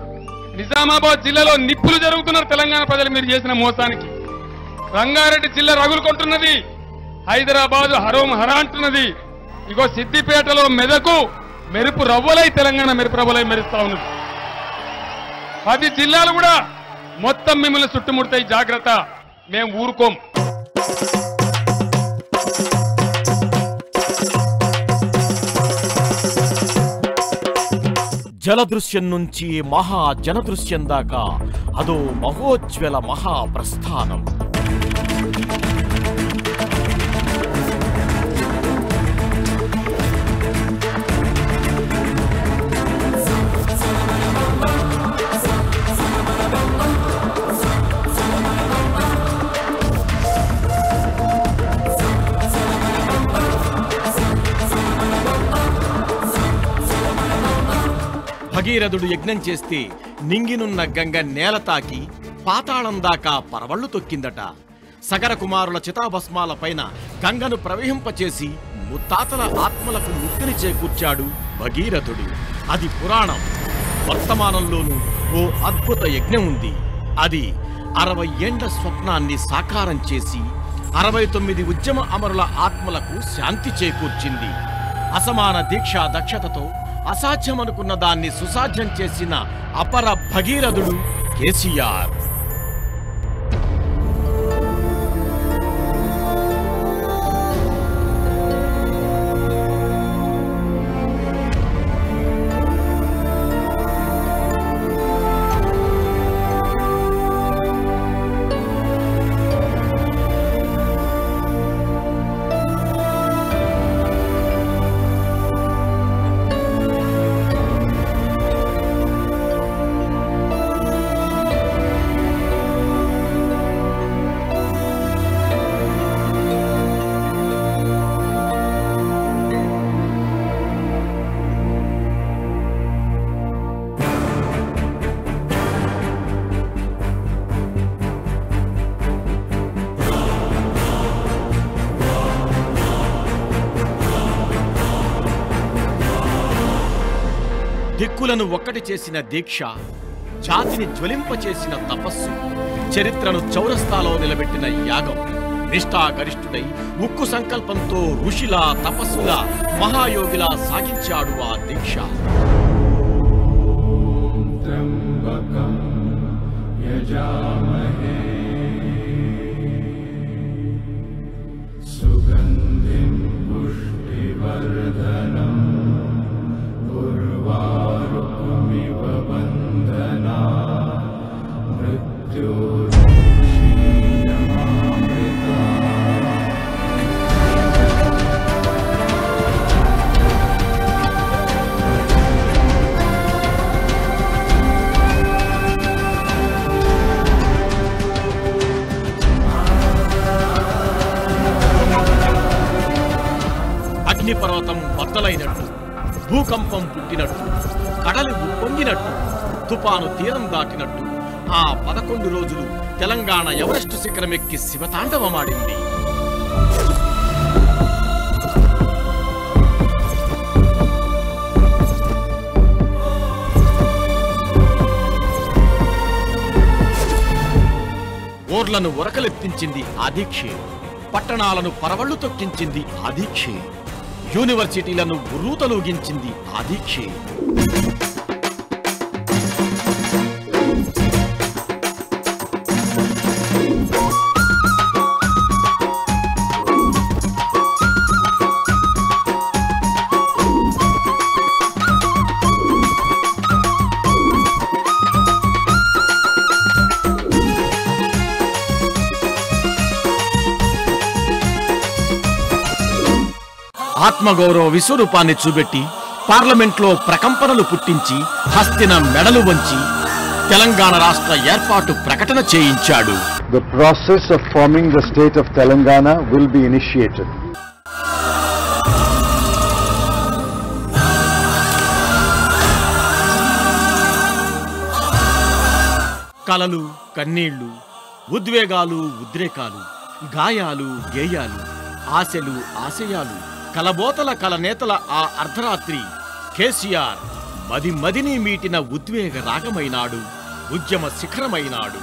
నిజామాబాద్ జిల్లాలో నిప్పులు జరుగుతున్నారు తెలంగాణ ప్రజలు మీరు చేసిన మోసానికి. రంగారెడ్డి జిల్లా రగులుకుంటున్నది. హైదరాబాద్ హరోం హరా అంటున్నది. ఇగో సిద్దిపేటలో మెదకు మెరుపు రవ్వలై తెలంగాణ మెరుపు రవ్వలై మెరుస్తా ఉన్నది. 10 జిల్లాలు కూడా మొత్తం మిమ్మల్ని చుట్టుముడతాయి, జాగ్రత్త, మేము ఊరుకోం. జలదృశ్యం నుంచి మహా జనదృశ్యం దాకా అదో మహోజ్వల మహాప్రస్థానం. భగీరథుడు యజ్ఞం చేస్తే నింగినున్న గంగ నేల తాకి పాతాళం దాకా పరవళ్లు తొక్కిందట. సగర కుమారుల చితాభస్మాల పైన గంగను ప్రవహింపచేసి ముత్తాతల ఆత్మలకు ముక్తిని చేకూర్చాడు భగీరథుడు. అది పురాణం. వర్తమానంలోనూ ఓ అద్భుత యజ్ఞం ఉంది. అది 60 ఏండ్ల స్వప్నాన్ని సాకారం చేసి 69 ఉద్యమ అమరుల ఆత్మలకు శాంతి చేకూర్చింది. అసమాన దీక్షా దక్షతతో అసాధ్యమనుకున్న దాన్ని సుసాధ్యం చేసిన అపర భగీరథుడు కేసీఆర్. దిక్కులను ఒక్కటి చేసిన దీక్ష, జాతిని జ్వలింపచేసిన తపస్సు, చరిత్రను చౌరస్తాలో నిలబెట్టిన యాగం, నిష్ఠాగరిష్ఠుడై ఉక్కు సంకల్పంతో ఋషిలా తపస్సులా మహాయోగిలా సాగించాడు ఆ దీక్ష. సుగంధిం పుష్టివర్ధనం పూర్వారుకమివ బంధనా మృత్యోర్ముక్షీయమామృతా. అగ్నిపర్వతం బద్దలైనట్టు, భూకంపం పుట్టినట్టు, కడలి ఉప్పొంగినట్టు, తుపాను తీరం దాటినట్టు ఆ 11 రోజులు తెలంగాణ ఎవరెస్టు శిఖరమెక్కి శివతాండవమాడింది. ఓర్లను ఉరకలెత్తించింది ఆ దీక్షే, పట్టణాలను పరవళ్లు తొక్కించింది ఆ దీక్షే, యూనివర్సిటీలను ఉర్రూతలూగించింది ఆ దీక్షే. ఆత్మగౌరవ విశ్వరూపాన్ని చూపెట్టి పార్లమెంట్లో ప్రకంపనలు పుట్టించి హస్తిన మెడలు వంచి తెలంగాణ రాష్ట్ర ఏర్పాటు ప్రకటన చేయించాడు. The process of forming the state of Telangana will be initiated. కలలు, కన్నీళ్లు, ఉద్వేగాలు, ఉద్రేకాలు, గాయాలు, గేయాలు, ఆశలు, ఆశయాలు, కలబోతల కలనేతల ఆ అర్ధరాత్రి కేసీఆర్ మదిని మీటిన ఉద్వేగ రాగమైనాడు, ఉద్యమ శిఖరమైనాడు.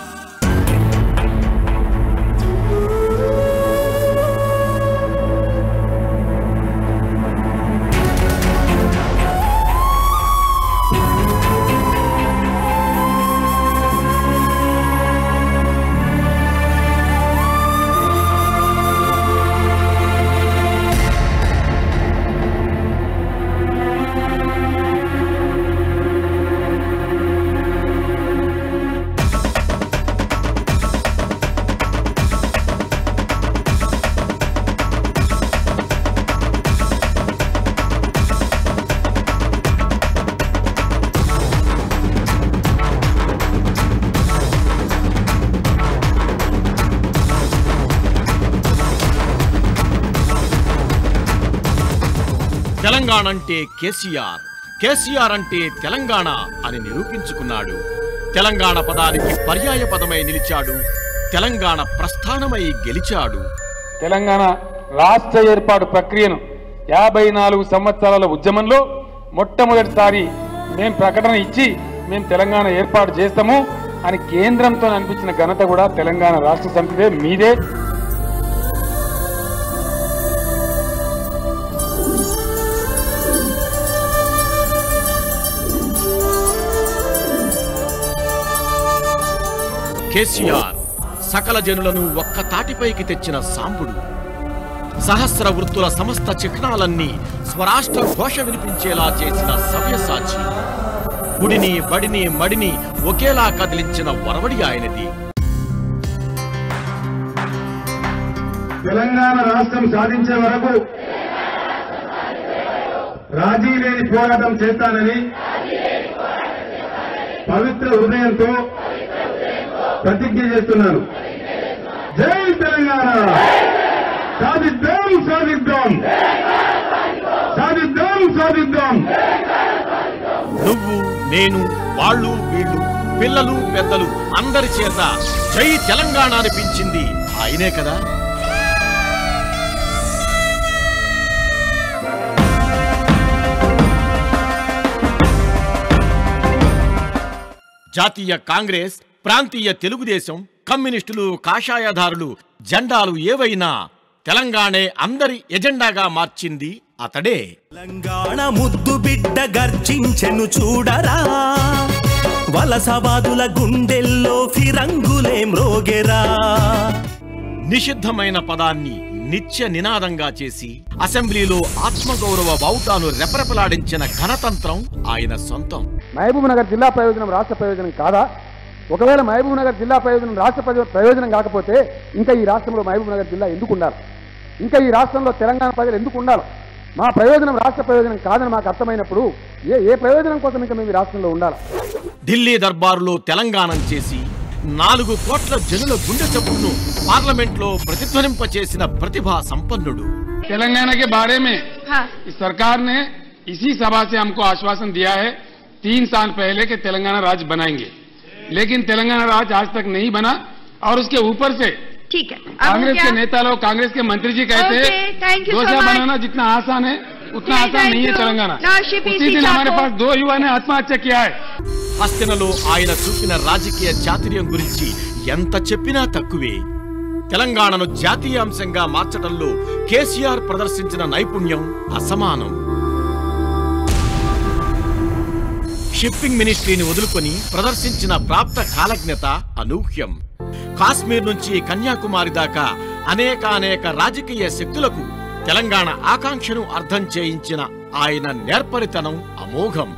తెలంగాణ అంటే కేసీఆర్, కేసీఆర్ అంటే తెలంగాణ అని నిరూపించుకున్నాడు. తెలంగాణ పదానికి పర్యాయ పదమై నిలిచాడు, తెలంగాణ ప్రస్థానమై గెలిచాడు. తెలంగాణ రాష్ట్ర ఏర్పాటు ప్రక్రియను 54 సంవత్సరాల ఉద్యమంలో మొట్టమొదటిసారి మేము ప్రకటన ఇచ్చి మేము తెలంగాణ ఏర్పాటు చేస్తాము అని కేంద్రంతో అనిపించిన ఘనత కూడా తెలంగాణ రాష్ట్ర సమితిదే, మీదే. కేసీఆర్ సకల జనులను ఒక్క తాటిపైకి తెచ్చిన సాంబుడు. సహస్ర వృత్తుల సమస్త చిహ్నాలన్నీ స్వరాష్ట్ర ఘోష వినిపించేలా చేసిన సవ్యసాచి. గుడిని, బడిని, మడిని ఒకేలా కదిలించిన వరవడి ఆయనది. తెలంగాణ రాష్ట్రం సాధించే వరకు రాజీ లేని పోరాటం చేస్తానని పవిత్ర హృదయంతో ప్రతిజ్ఞ చేస్తున్నాను. జై తెలంగాణ! సాధిద్దాం, సాధిద్దాం, సాధిద్దాం, సాధిద్దాం. నువ్వు, నేను, వాళ్ళు, వీళ్ళు, పిల్లలు, పెద్దలు అందరి చేత జై తెలంగాణ అనిపించింది ఆయనే కదా. జాతీయ కాంగ్రెస్, ప్రాంతీయ తెలుగుదేశం, కమ్యూనిస్టులు, కాషాయధారులు జెండాలు ఏవైనా తెలంగాణే అందరి ఎజెండాగా మార్చింది అతడే. తెలంగాణ ముద్దు బిడ్డ గర్జించెను చూడరా, వలసవాదుల గుండెల్లో ఫిరంగులే మ్రోగెరా. నిషిద్ధమైన పదాన్ని నిత్య నినాదంగా చేసి అసెంబ్లీలో ఆత్మగౌరవ బావుటాను రెపరెపలాడించిన ఘనతంత్రం ఆయన సొంతం. మహబూబ్ నగర్ జిల్లా ప్రయోజనం రాష్ట్ర ప్రయోజనం కాదా? ఒకవేళ మహబూబ్ నగర్ జిల్లా ప్రయోజనం రాష్ట్ర ప్రయోజనం కాకపోతే ఇంకా ఈ రాష్ట్రంలో మహబూబ్ నగర్ జిల్లా ఎందుకు ఉండాలి? ఇంకా ఈ రాష్ట్రంలో తెలంగాణ ప్రజలు ఎందుకు ఉండాలి? మా ప్రయోజనం రాష్ట్ర ప్రయోజనం కాదని మాకు అర్థమైనప్పుడు ఏ ప్రయోజనం కోసం ఇంకా మేము ఈ రాష్ట్రంలో ఉండాలి? ఢిల్లీ దర్బారులో తెలంగాణం చేసి 4 కోట్ల జనుల గుండె చప్పుడును पार्लियामेंट लो प्रतिध्वनिंप చేసిన प्रतिभा संपन्नुडु। तेलंगाना के बारे में इस सरकार ने इसी सभा से हमको आश्वासन दिया है 3 साल पहले के तेलंगाना राज्य बनाएंगे, लेकिन तेलंगाना राज्य आज तक नहीं बना। और उसके ऊपर से ठीक है, कांग्रेस के नेता लोग, कांग्रेस के मंत्री जी कहते हैं डोसा बनाना जितना आसान है उतना आसान नहीं है तेलंगाना। उसी दिन हमारे पास 2 युवा ने आत्महत्या किया है। హస్తినలో ఆయన చూపిన రాజకీయ చాతుర్యం గురించి ఎంత చెప్పినా తక్కువే. తెలంగాణను జాతీయ అంశంగా మార్చడంలో కేసీఆర్ ప్రదర్శించిన నైపుణ్యం అసమానం. షిప్పింగ్ మినిస్ట్రీని వదులుకొని ప్రదర్శించిన ప్రాప్త కాలజ్ఞత అనూహ్యం. కాశ్మీర్ నుంచి కన్యాకుమారి దాకా అనేక రాజకీయ శక్తులకు తెలంగాణ ఆకాంక్షను అర్థం చేయించిన ఆయన నేర్పరితనం అమోఘం.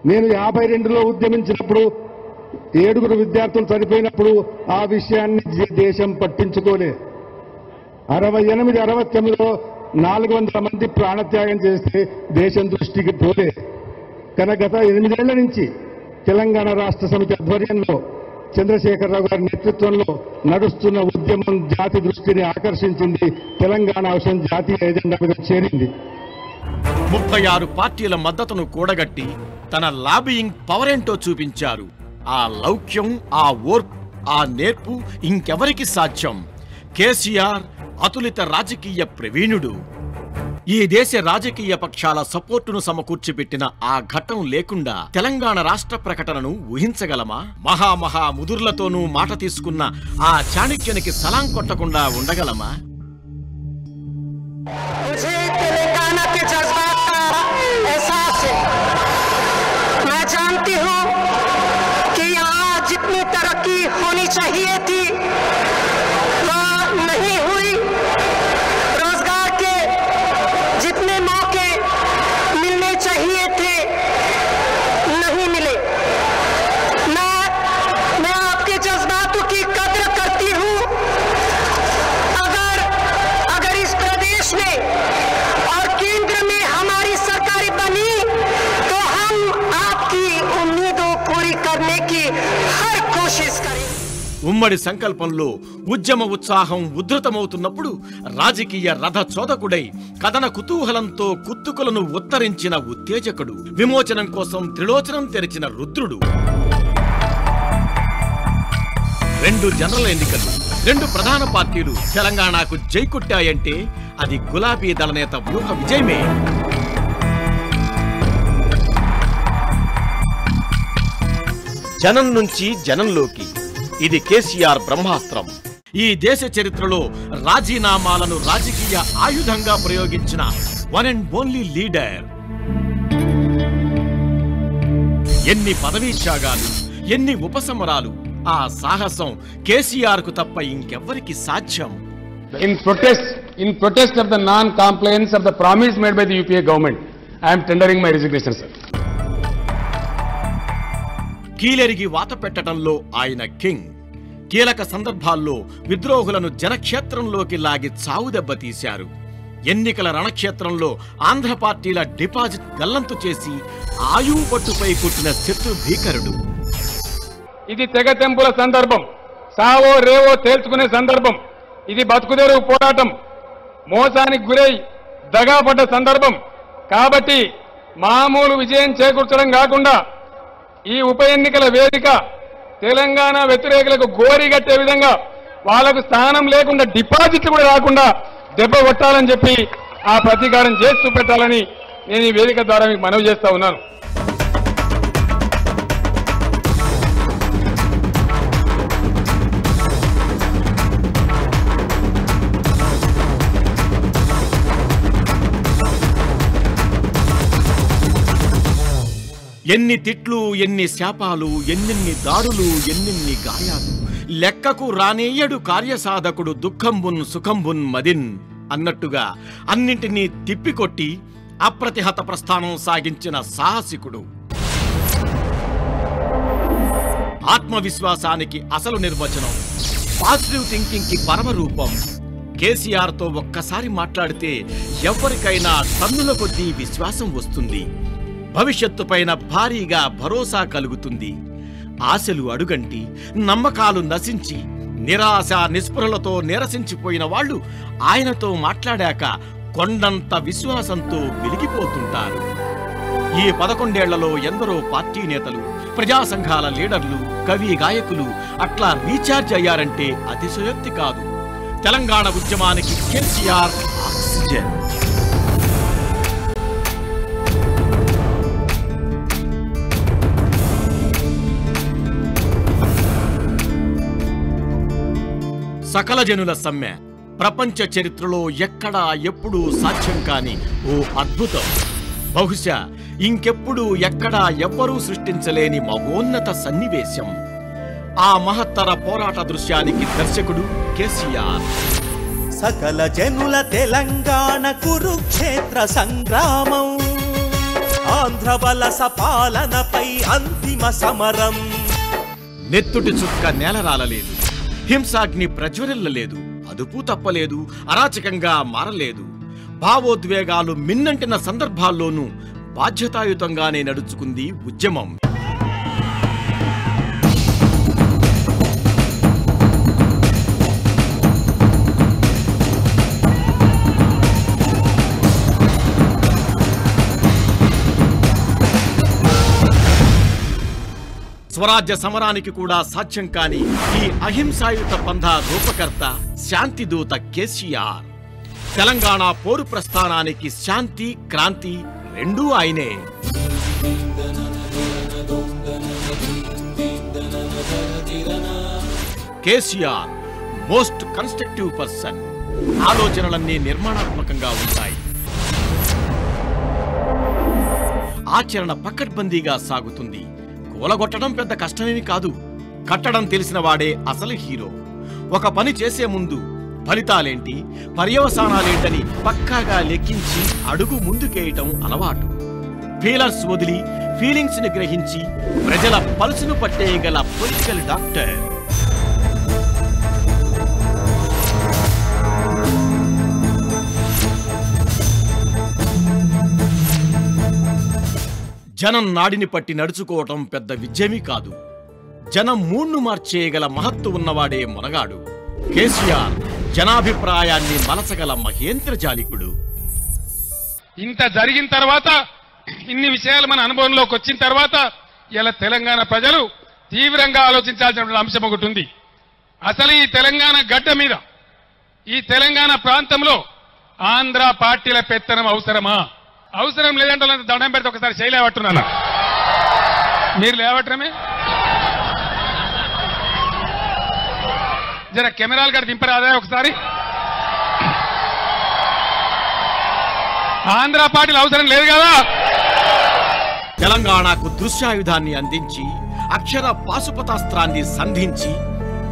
నేను 52లో ఉద్యమించినప్పుడు 7 విద్యార్థులు చనిపోయినప్పుడు ఆ విషయాన్ని దేశం పట్టించుకోలే. 68, 69లో 400 మంది ప్రాణత్యాగం చేస్తే దేశం దృష్టికి పోలే. కానీ గత 8 ఏళ్ల నుంచి తెలంగాణ రాష్ట్ర సమితి ఆధ్వర్యంలో చంద్రశేఖరరావు గారి నేతృత్వంలో నడుస్తున్న ఉద్యమం జాతి దృష్టిని ఆకర్షించింది. తెలంగాణ అంశం జాతీయ ఎజెండా మీద చేరింది. 36 పార్టీల మద్దతును కూడగట్టి తన లాబియింగ్ పవర్ ఏంటో చూపించారు. ఆ లౌక్యం, ఆ ఓర్పు, ఆ నేర్పు ఇంకెవరికి సాధ్యం? కేసీఆర్ అతులిత రాజకీయ ప్రవీణుడు. ఈ దేశ రాజకీయ పక్షాల సపోర్టును సమకూర్చిపెట్టిన ఆ ఘట్టం లేకుండా తెలంగాణ రాష్ట్ర ప్రకటనను ఊహించగలమా? మహా ముదుర్లతోనూ మాట తీసుకున్న ఆ చాణక్యునికి సలాం కొట్టకుండా ఉండగలమా? जानती हूं कि यहाँ जितनी तरक्की होनी चाहिए थी वो नहीं हुई, रोजगार के जितने मौके मिलने चाहिए थे नहीं मिले। मैं आपके जज्बातों की कद्र करती हूं। अगर इस प्रदेश में और केंद्र में हमारी सरकार बनी तो हम आपकी उम्मीदों पूरी करने की हर कोशिश करेंगे। ఉమ్మడి సంకల్పంలో ఉద్యమ ఉత్సాహం ఉద్ధృతమవుతున్నప్పుడు రాజకీయ రథ చోదకుడై కథన కుతూహలంతో కుత్తుకులను ఉత్తరించిన ఉత్తేజకుడు, విమోచనం కోసం త్రిలోచనం తెరిచిన రుద్రుడు. 2 జనరల్ ఎన్నికలు, 2 ప్రధాన పార్టీలు తెలంగాణకు జై కొట్టాయంటే అది గులాబీ దళనేత వ్యూహ విజయమే. జనం నుంచి జనంలోకి ఇది కేసీఆర్ బ్రహ్మాస్త్రం. ఈ దేశ చరిత్రలో రాజీనామాలను రాజకీయ ఆయుధంగా ప్రయోగించిన వన్ అండ్ ఓన్లీ లీడర్. ఎన్ని పదవీ త్యాగాలు, ఎన్ని ఉపసమరాలు, ఆ సాహసం కేసీఆర్ కు తప్ప ఇంకెవ్వరికి సాధ్యం. In protest of the non-compliance of the promise made by the UPA government, I am tendering my resignation, sir. కీలెరిగి వాత పెట్టడంలో ఆయన కింగ్. కీలక సందర్భాల్లో విద్రోహులను జనక్షేత్రంలోకి లాగి చావు దెబ్బతీశారు. ఎన్నికల రణక్షేత్రంలో ఆంధ్ర పార్టీల డిపాజిట్ గల్లంతు చేసి ఆయువు పట్టుపై కొట్టిన శత్రు భీకరుడు. ఇది తెగతెంపుల సందర్భం, సావో రేవో తేల్చుకునే సందర్భం. ఇది బతుకుదేరు పోరాటం. మోసానికి గురై దగాపడ్డ సందర్భం. కాబట్టి మామూలు విజయం చేకూర్చడం కాకుండా ఈ ఉప ఎన్నికల వేదిక తెలంగాణ వ్యతిరేకులకు గోరిగట్టే విధంగా వాళ్లకు స్థానం లేకుండా డిపాజిట్లు కూడా రాకుండా దెబ్బ కొట్టాలని చెప్పి ఆ ప్రతీకారం చేసి చూపెట్టాలని నేను ఈ వేదిక ద్వారా మీకు మనవి చేస్తా ఉన్నాను. ఎన్ని తిట్లు, ఎన్ని శాపాలు, ఎన్నెన్ని దాడులు, ఎన్నెన్ని గాయాలు, లెక్కకు రానేయడు కార్యసాధకుడు దుఃఖంబున్ సుఖంబున్ మదిన్ అన్నట్టుగా అన్నింటినీ తిప్పికొట్టి అప్రతిహత ప్రస్థానం సాగించిన సాహసికుడు. ఆత్మవిశ్వాసానికి అసలు నిర్వచనం, పాజిటివ్ థింకింగ్ కి పరమరూపం. కేసీఆర్ తో ఒక్కసారి మాట్లాడితే ఎవరికైనా టన్నుల కొద్దీ విశ్వాసం వస్తుంది. భవిష్యత్తు పైన భారీగా భరోసా కలుగుతుంది. ఆశలు అడుగంటి, నమ్మకాలు నశించి, నిరాశ నిస్పృహలతో నిరసించిపోయిన వాళ్ళు ఆయనతో మాట్లాడాక కొండంత విశ్వాసంతో వెలిగిపోతుంటారు. ఈ 11 ఏళ్లలో ఎందరో పార్టీ నేతలు, ప్రజా సంఘాల లీడర్లు, కవి గాయకులు అట్లా రీఛార్జ్ అయ్యారంటే అతిశయోక్తి కాదు. తెలంగాణ ఉద్యమానికి కేసీఆర్ ఆక్సిజన్. సకల జనుల సమ్మె ప్రపంచ చరిత్రలో ఎక్కడా ఎప్పుడూ సాధ్యం కాని ఓ అద్భుతం. బహుశా ఇంకెప్పుడు ఎక్కడా ఎవ్వరూ సృష్టించలేని మహోన్నత సన్నివేశం. ఆ మహత్తర పోరాట దృశ్యానికి దర్శకుడు కేసీఆర్. సకల జనుల తెలంగాణ కురుక్షేత్ర సంగ్రామం, ఆంధ్ర వలస పాలనపై అంతిమ సమరం. నెత్తుటి చుక్క నేలరాలలేదు, హింసాగ్ని ప్రజ్వరిల్లలేదు, అదుపు తప్పలేదు, అరాచకంగా మారలేదు. భావోద్వేగాలు మిన్నంటిన సందర్భాల్లోనూ బాధ్యతాయుతంగానే నడుచుకుంది ఉద్యమం. స్వరాజ్య సమరానికి కూడా సాధ్యం కాని ఈ అహింసాయుత పంథా రూపకర్త, శాంతిదూత కేసీఆర్. తెలంగాణ పోరు ప్రస్థానానికి శాంతి, క్రాంతి రెండూ ఆయనే. KCR most constructive person. ఆలోచనలన్నీ నిర్మాణాత్మకంగా ఉంటాయి. ఆచరణ పకడ్బందీగా సాగుతుంది. కూలగొట్టడం పెద్ద కష్టమేమి కాదు. కట్టడం తెలిసిన వాడే అసలు హీరో. ఒక పని చేసే ముందు ఫలితాలేంటి, పర్యవసానాలేంటని పక్కాగా లెక్కించి అడుగు ముందుకేయటం అలవాటు. ఫీలర్స్ వదిలి ఫీలింగ్స్ ని గ్రహించి ప్రజల పల్సును పట్టేయగల పొలిటికల్ డాక్టర్. జనం నాడిని పట్టి నడుచుకోవటం పెద్ద విజయమీ కాదు. జనం మూడ్ను మార్చేయగల మహత్తు ఉన్నవాడే మొనగాడు. కేసీఆర్ జనాభిప్రాయాన్ని మలచగల మహేంద్రజాలికుడు. ఇంత జరిగిన తర్వాత, ఇన్ని విషయాలు మన అనుభవంలోకి వచ్చిన తర్వాత ఇలా తెలంగాణ ప్రజలు తీవ్రంగా ఆలోచించాల్సిన అంశం ఒకటి ఉంది. అసలు ఈ తెలంగాణ గడ్డ మీద, ఈ తెలంగాణ ప్రాంతంలో ఆంధ్ర పార్టీల పెత్తనం అవసరమా? అవసరం లేదంటే దండం పెడితే ఒకసారి చేయలేవట్టున్నా. మీరు లేవటమే జర కెమెరాలు గడి దింపరాదా ఒకసారి? ఆంధ్ర పార్టీలు అవసరం లేదు కదా. తెలంగాణకు దృశ్యాయుధాన్ని అందించి, అక్షర పాశుపతాస్త్రాన్ని సంధించి,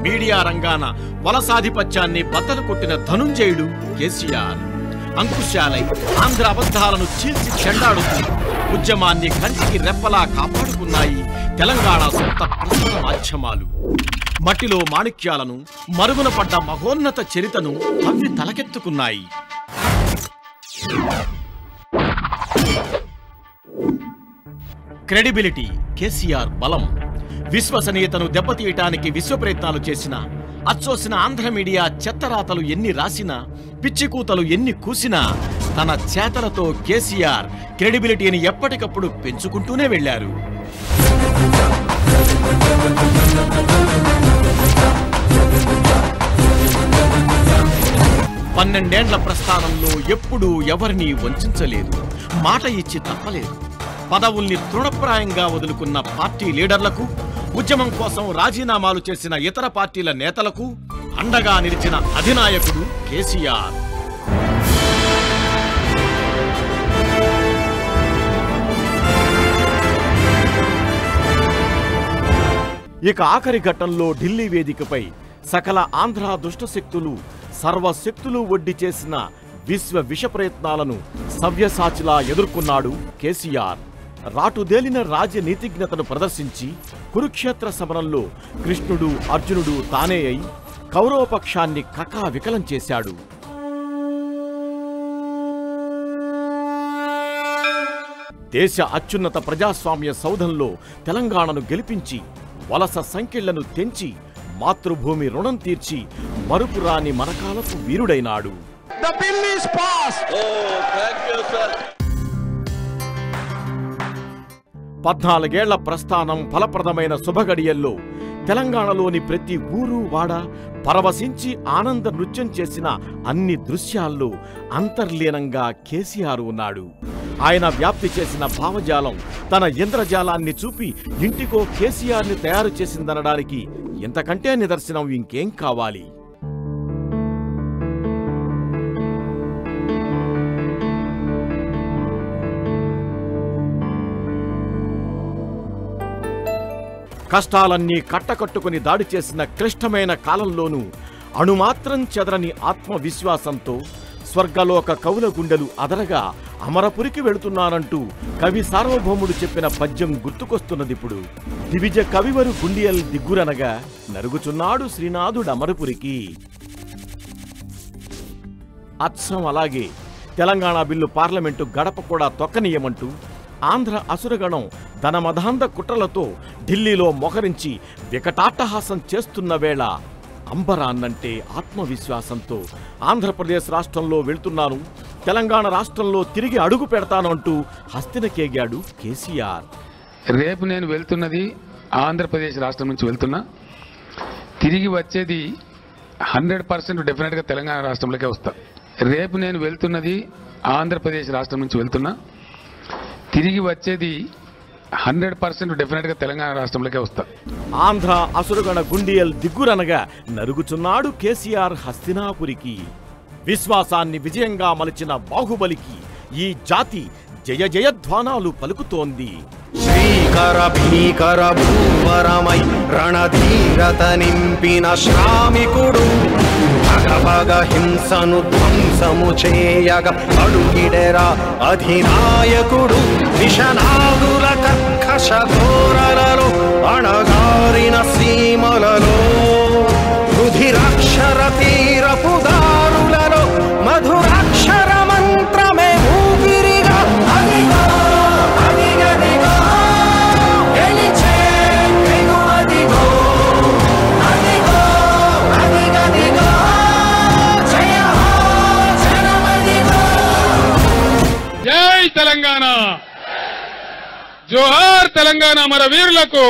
మీడియా రంగాన వలసాధిపత్యాన్ని బద్దలు కొట్టిన ధనుంజయుడు కేసీఆర్. అంకుశాలై ఆంధ్ర అబద్ధాలను చీల్చి చెండాడుతూ ఉద్యమాన్ని కంటికి రెప్పలా కాపాడుకున్నాయి తెలంగాణ సొంత ప్రసార మాధ్యమాలు. మట్టిలో మాణిక్యాలను, మరుగున పడ్డ మహోన్నత చరితను అవి తలకెత్తుకున్నాయి. క్రెడిబిలిటీ కేసీఆర్ బలం. విశ్వసనీయతను దెబ్బతీయటానికి విశ్వ ప్రయత్నాలు చేసిన అచ్చోసిన ఆంధ్ర మీడియా చెత్తరాతలు ఎన్ని రాసినా, పిచ్చికూతలు ఎన్ని కూసినా తన చేతలతో కేసీఆర్ క్రెడిబిలిటీని ఎప్పటికప్పుడు పెంచుకుంటూనే వెళ్లారు. పన్నెండేండ్ల ప్రస్థానంలో ఎప్పుడూ ఎవరినీ వంచలేదు, మాట ఇచ్చి తప్పలేదు. పదవుల్ని తృణప్రాయంగా వదులుకున్న పార్టీ లీడర్లకు, ఉద్యమం కోసం రాజీనామాలు చేసిన ఇతర పార్టీల నేతలకు అండగా నిలిచిన అధినాయకుడు కేసీఆర్. ఇక ఆఖరి ఘట్టంలో ఢిల్లీ వేదికపై సకల ఆంధ్ర దుష్టశక్తులు సర్వశక్తులు ఒడ్డి చేసిన విశ్వ విష ప్రయత్నాలను సవ్యసాచిలా ఎదుర్కొన్నాడు కేసీఆర్. రాటుదేలిన రాజనీతిజ్ఞతను ప్రదర్శించి కురుక్షేత్ర సమరంలో కృష్ణుడు అర్జునుడు తానే అయి కౌరవపక్షాన్ని కకావికలం చేశాడు. దేశ అత్యున్నత ప్రజాస్వామ్య సౌధంలో తెలంగాణను గెలిపించి వలస సంఖ్యలను తెంచి మాతృభూమి రుణం తీర్చి మరుపురాని మనకాలపు వీరుడైనాడు. 14 ప్రస్థానం ఫలప్రదమైన శుభగడియల్లో తెలంగాణలోని ప్రతి ఊరు వాడ పరవశించి ఆనంద నృత్యం చేసిన అన్ని దృశ్యాల్లో అంతర్లీనంగా కేసీఆర్ ఉన్నాడు. ఆయన వ్యాప్తి చేసిన భావజాలం తన ఇంద్రజాలాన్ని చూపి ఇంటికో కేసీఆర్ని తయారు చేసిందనడానికి ఇంతకంటే నిదర్శనం ఇంకేం కావాలి? కష్టాలన్నీ కట్టకట్టుకుని దాడి చేసిన క్లిష్టమైన కాలంలోనూ అణుమాత్రం చెదరని ఆత్మవిశ్వాసంతో స్వర్గలోక కవుల గుండెలు అదరగా అమరపురికి వెళుతున్నానంటూ కవి సార్వభౌముడు చెప్పిన పద్యం గుర్తుకొస్తున్నదిప్పుడు. దివిజ కవివరు గుండియల్ దిగ్గురనగా నరుగుచున్నాడు శ్రీనాథుడు అమరపురికి. అచ్చం అలాగే తెలంగాణ బిల్లు పార్లమెంటు గడప కూడా తొక్కనీయమంటూ ఆంధ్ర అసురగణం ధనమదాంధ కుట్రలతో ఢిల్లీలో మొహరించి వికటాట్టహాసం చేస్తున్న వేళ అంబరాన్నంటే ఆత్మవిశ్వాసంతో ఆంధ్రప్రదేశ్ రాష్ట్రంలో వెళ్తున్నాను, తెలంగాణ రాష్ట్రంలో తిరిగి అడుగు పెడతాను అంటూ హస్తినకేగాడు కేసీఆర్. రేపు నేను వెళ్తున్నది ఆంధ్రప్రదేశ్ రాష్ట్రం నుంచి వెళ్తున్నా, తిరిగి వచ్చేది 100% డెఫినెట్గా తెలంగాణ రాష్ట్రంలోకే వస్తా. రేపు నేను వెళ్తున్నది ఆంధ్రప్రదేశ్ రాష్ట్రం నుంచి వెళ్తున్నా, తిరిగి వచ్చేది 100% డెఫినెట్గా తెలంగాణ రాష్ట్రంలోకే వస్తా. ఆంధ్ర అసురగణ గుండియల్ దిగ్గురనగా నరుగుచున్నాడు కేసీఆర్ హస్తినాపురికి. విశ్వాసాన్ని విజయంగా మలిచిన బాహుబలికి ఈ జాతి జయ జయధ్వానాలు పలుకుతోంది. శ్రీకర భీకర భూవరమై రణధీరత నింపిన శ్రామికుడు భగభగ హింసను ధ్వంసము చేయగ అడుగిడెరా అధినాయకుడు. విషనాగుల కర్కశ ఘోరలలో అణగారిన సీమలలో రుధిరాక్షర తీరపు దారులలో మధురాక్షర మంత్రమే ఊపిరిగా అదిగో అదిగదిగో గెలిచే వెనుమదిగో అదిగో అదిగదిగో జయ హో జనమదిగో. జై తెలంగాణ, జోహార్ తెలంగాణ అమర వీరులకు.